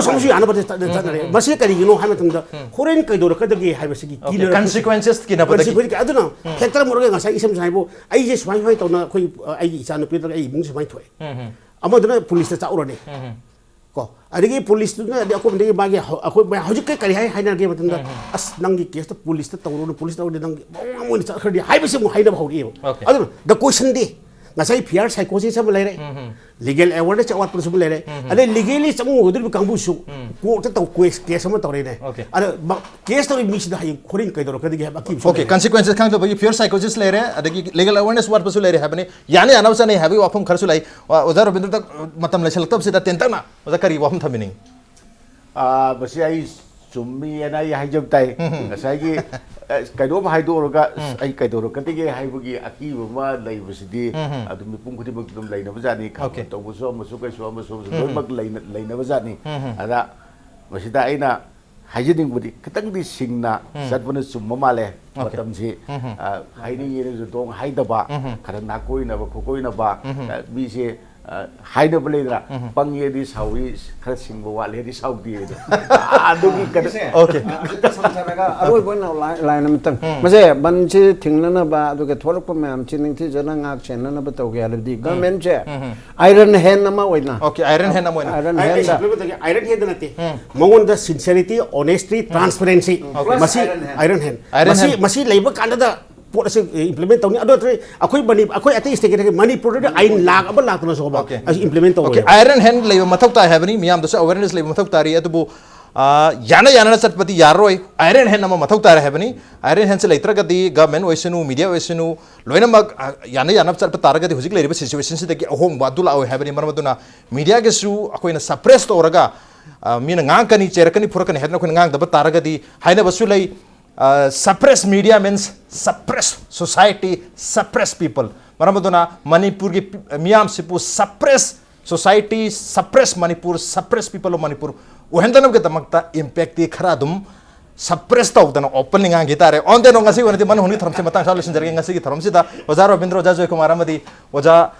समसु याना बद चतनरे मसे करिगिनो हाय मतमदा होरेन कैदोर कदगे हायबसिगी killer consequences ki na badagi consequences aduna factor मोरगे ngasa isam साइबो आई जे स्वाइ स्वाइ तौना खोइ आई इचान पेदर आई मुंग समाइ थोय अमदुना पुलिस ता चाउरने को अदिगे पुलिस तुना अको बंदे बागे अको हजिक के करि हाय हाइना गे मतंदा अस नंगी केस तो पुलिस ता तौरो पुलिस ता नंगी मोन चखरदि हाइबसे मु हाइना भाउरि अदु the question they ngasai fear psychosis am lere legal awareness awat pun lere ade legally chamu hodur kambu su ko ta to case am tore ne ade case to mi sida hay khorin kai dor kadigi ha baki okay consequences khang to bagi fear psychosis lere adagi legal awareness wat pasu lere habani yani anawsa nei habi wafum kharsu lai oza Robindro tak matam lai selak sida tentak na oza kari wafum thamini basi ai chummi ana ya hajab tai ngasai gi kaidom haidoroga ai kaidoro katige haibugi aki bama laibasidi adum pung khudi bak dum laina bajani ka to buso musu kai so musu doi mak laina bajani ada masida aina hajding budi katang di singna satbuna summa male matam si haiding yere jo dong haidaba khara na koina ba khokoina ba bi se haida belera pangye di sawi khara singbo wale di saudi adugi okay samsaraga aroi boina line amtang mase banchi thingnana ba aduge thorok pa mam chining thi jana ngak chenna ba tawge aldi government che iron hand nama oina okay iron hand nama oina iron hand nate mongon the sincerity honesty transparency masi iron hand masi leiba kanda da pot ase implement tawni ado tre akoi bani akoi ate state ke Manipur de ain lag aba lag na so ba implement taw okay iron hand leiba mathau ta habani miyam da awareness leiba mathau tari atubu yana satpati yaroi iron hand nama mathau tari habani iron hand se leitra gadi government oisenu media oisenu loina mak yana satpa taragadi hujik leiriba situation se dagi ahong badula oi habani marmaduna media ge su akoi na suppress to oraga mina ngang kani cherakani furakani hedna khoi ngang da taragadi haina basu lei suppress media means suppress society, suppress people. Maramuduna Manipur ki miyam sipu suppress society, suppress Manipur, suppress people of Manipur. Uhendanam ke tamakta impact di kharadum suppress tau dana opening ang gitare. On the ngasi wanati man huni tharamsi matang solution jarge ngasi ki tharamsi da oza Robindro oza Joykumar amadi oza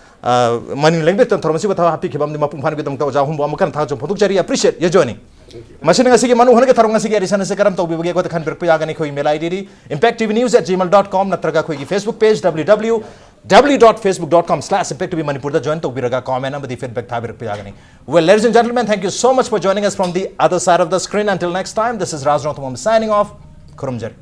mani language tharamsi batha happy khibam di mapum phan ki tamta oza humbo amakan tha jom photuk jari appreciate ye joining. Masih dengan segi manu hanya tharung segi arisan sekarang tahu bagi aku tekan berpuyagani koi email ID di impacttvnews@gmail.com natraga koi Facebook page www.facebook.com/impacttvmanipur da join tahu biraga comment nama di feedback tha berpuyagani. Well, ladies and gentlemen, thank you so much for joining us from the other side of the screen. Until next time, this is Raj Nongthombam signing off. Kurumjari.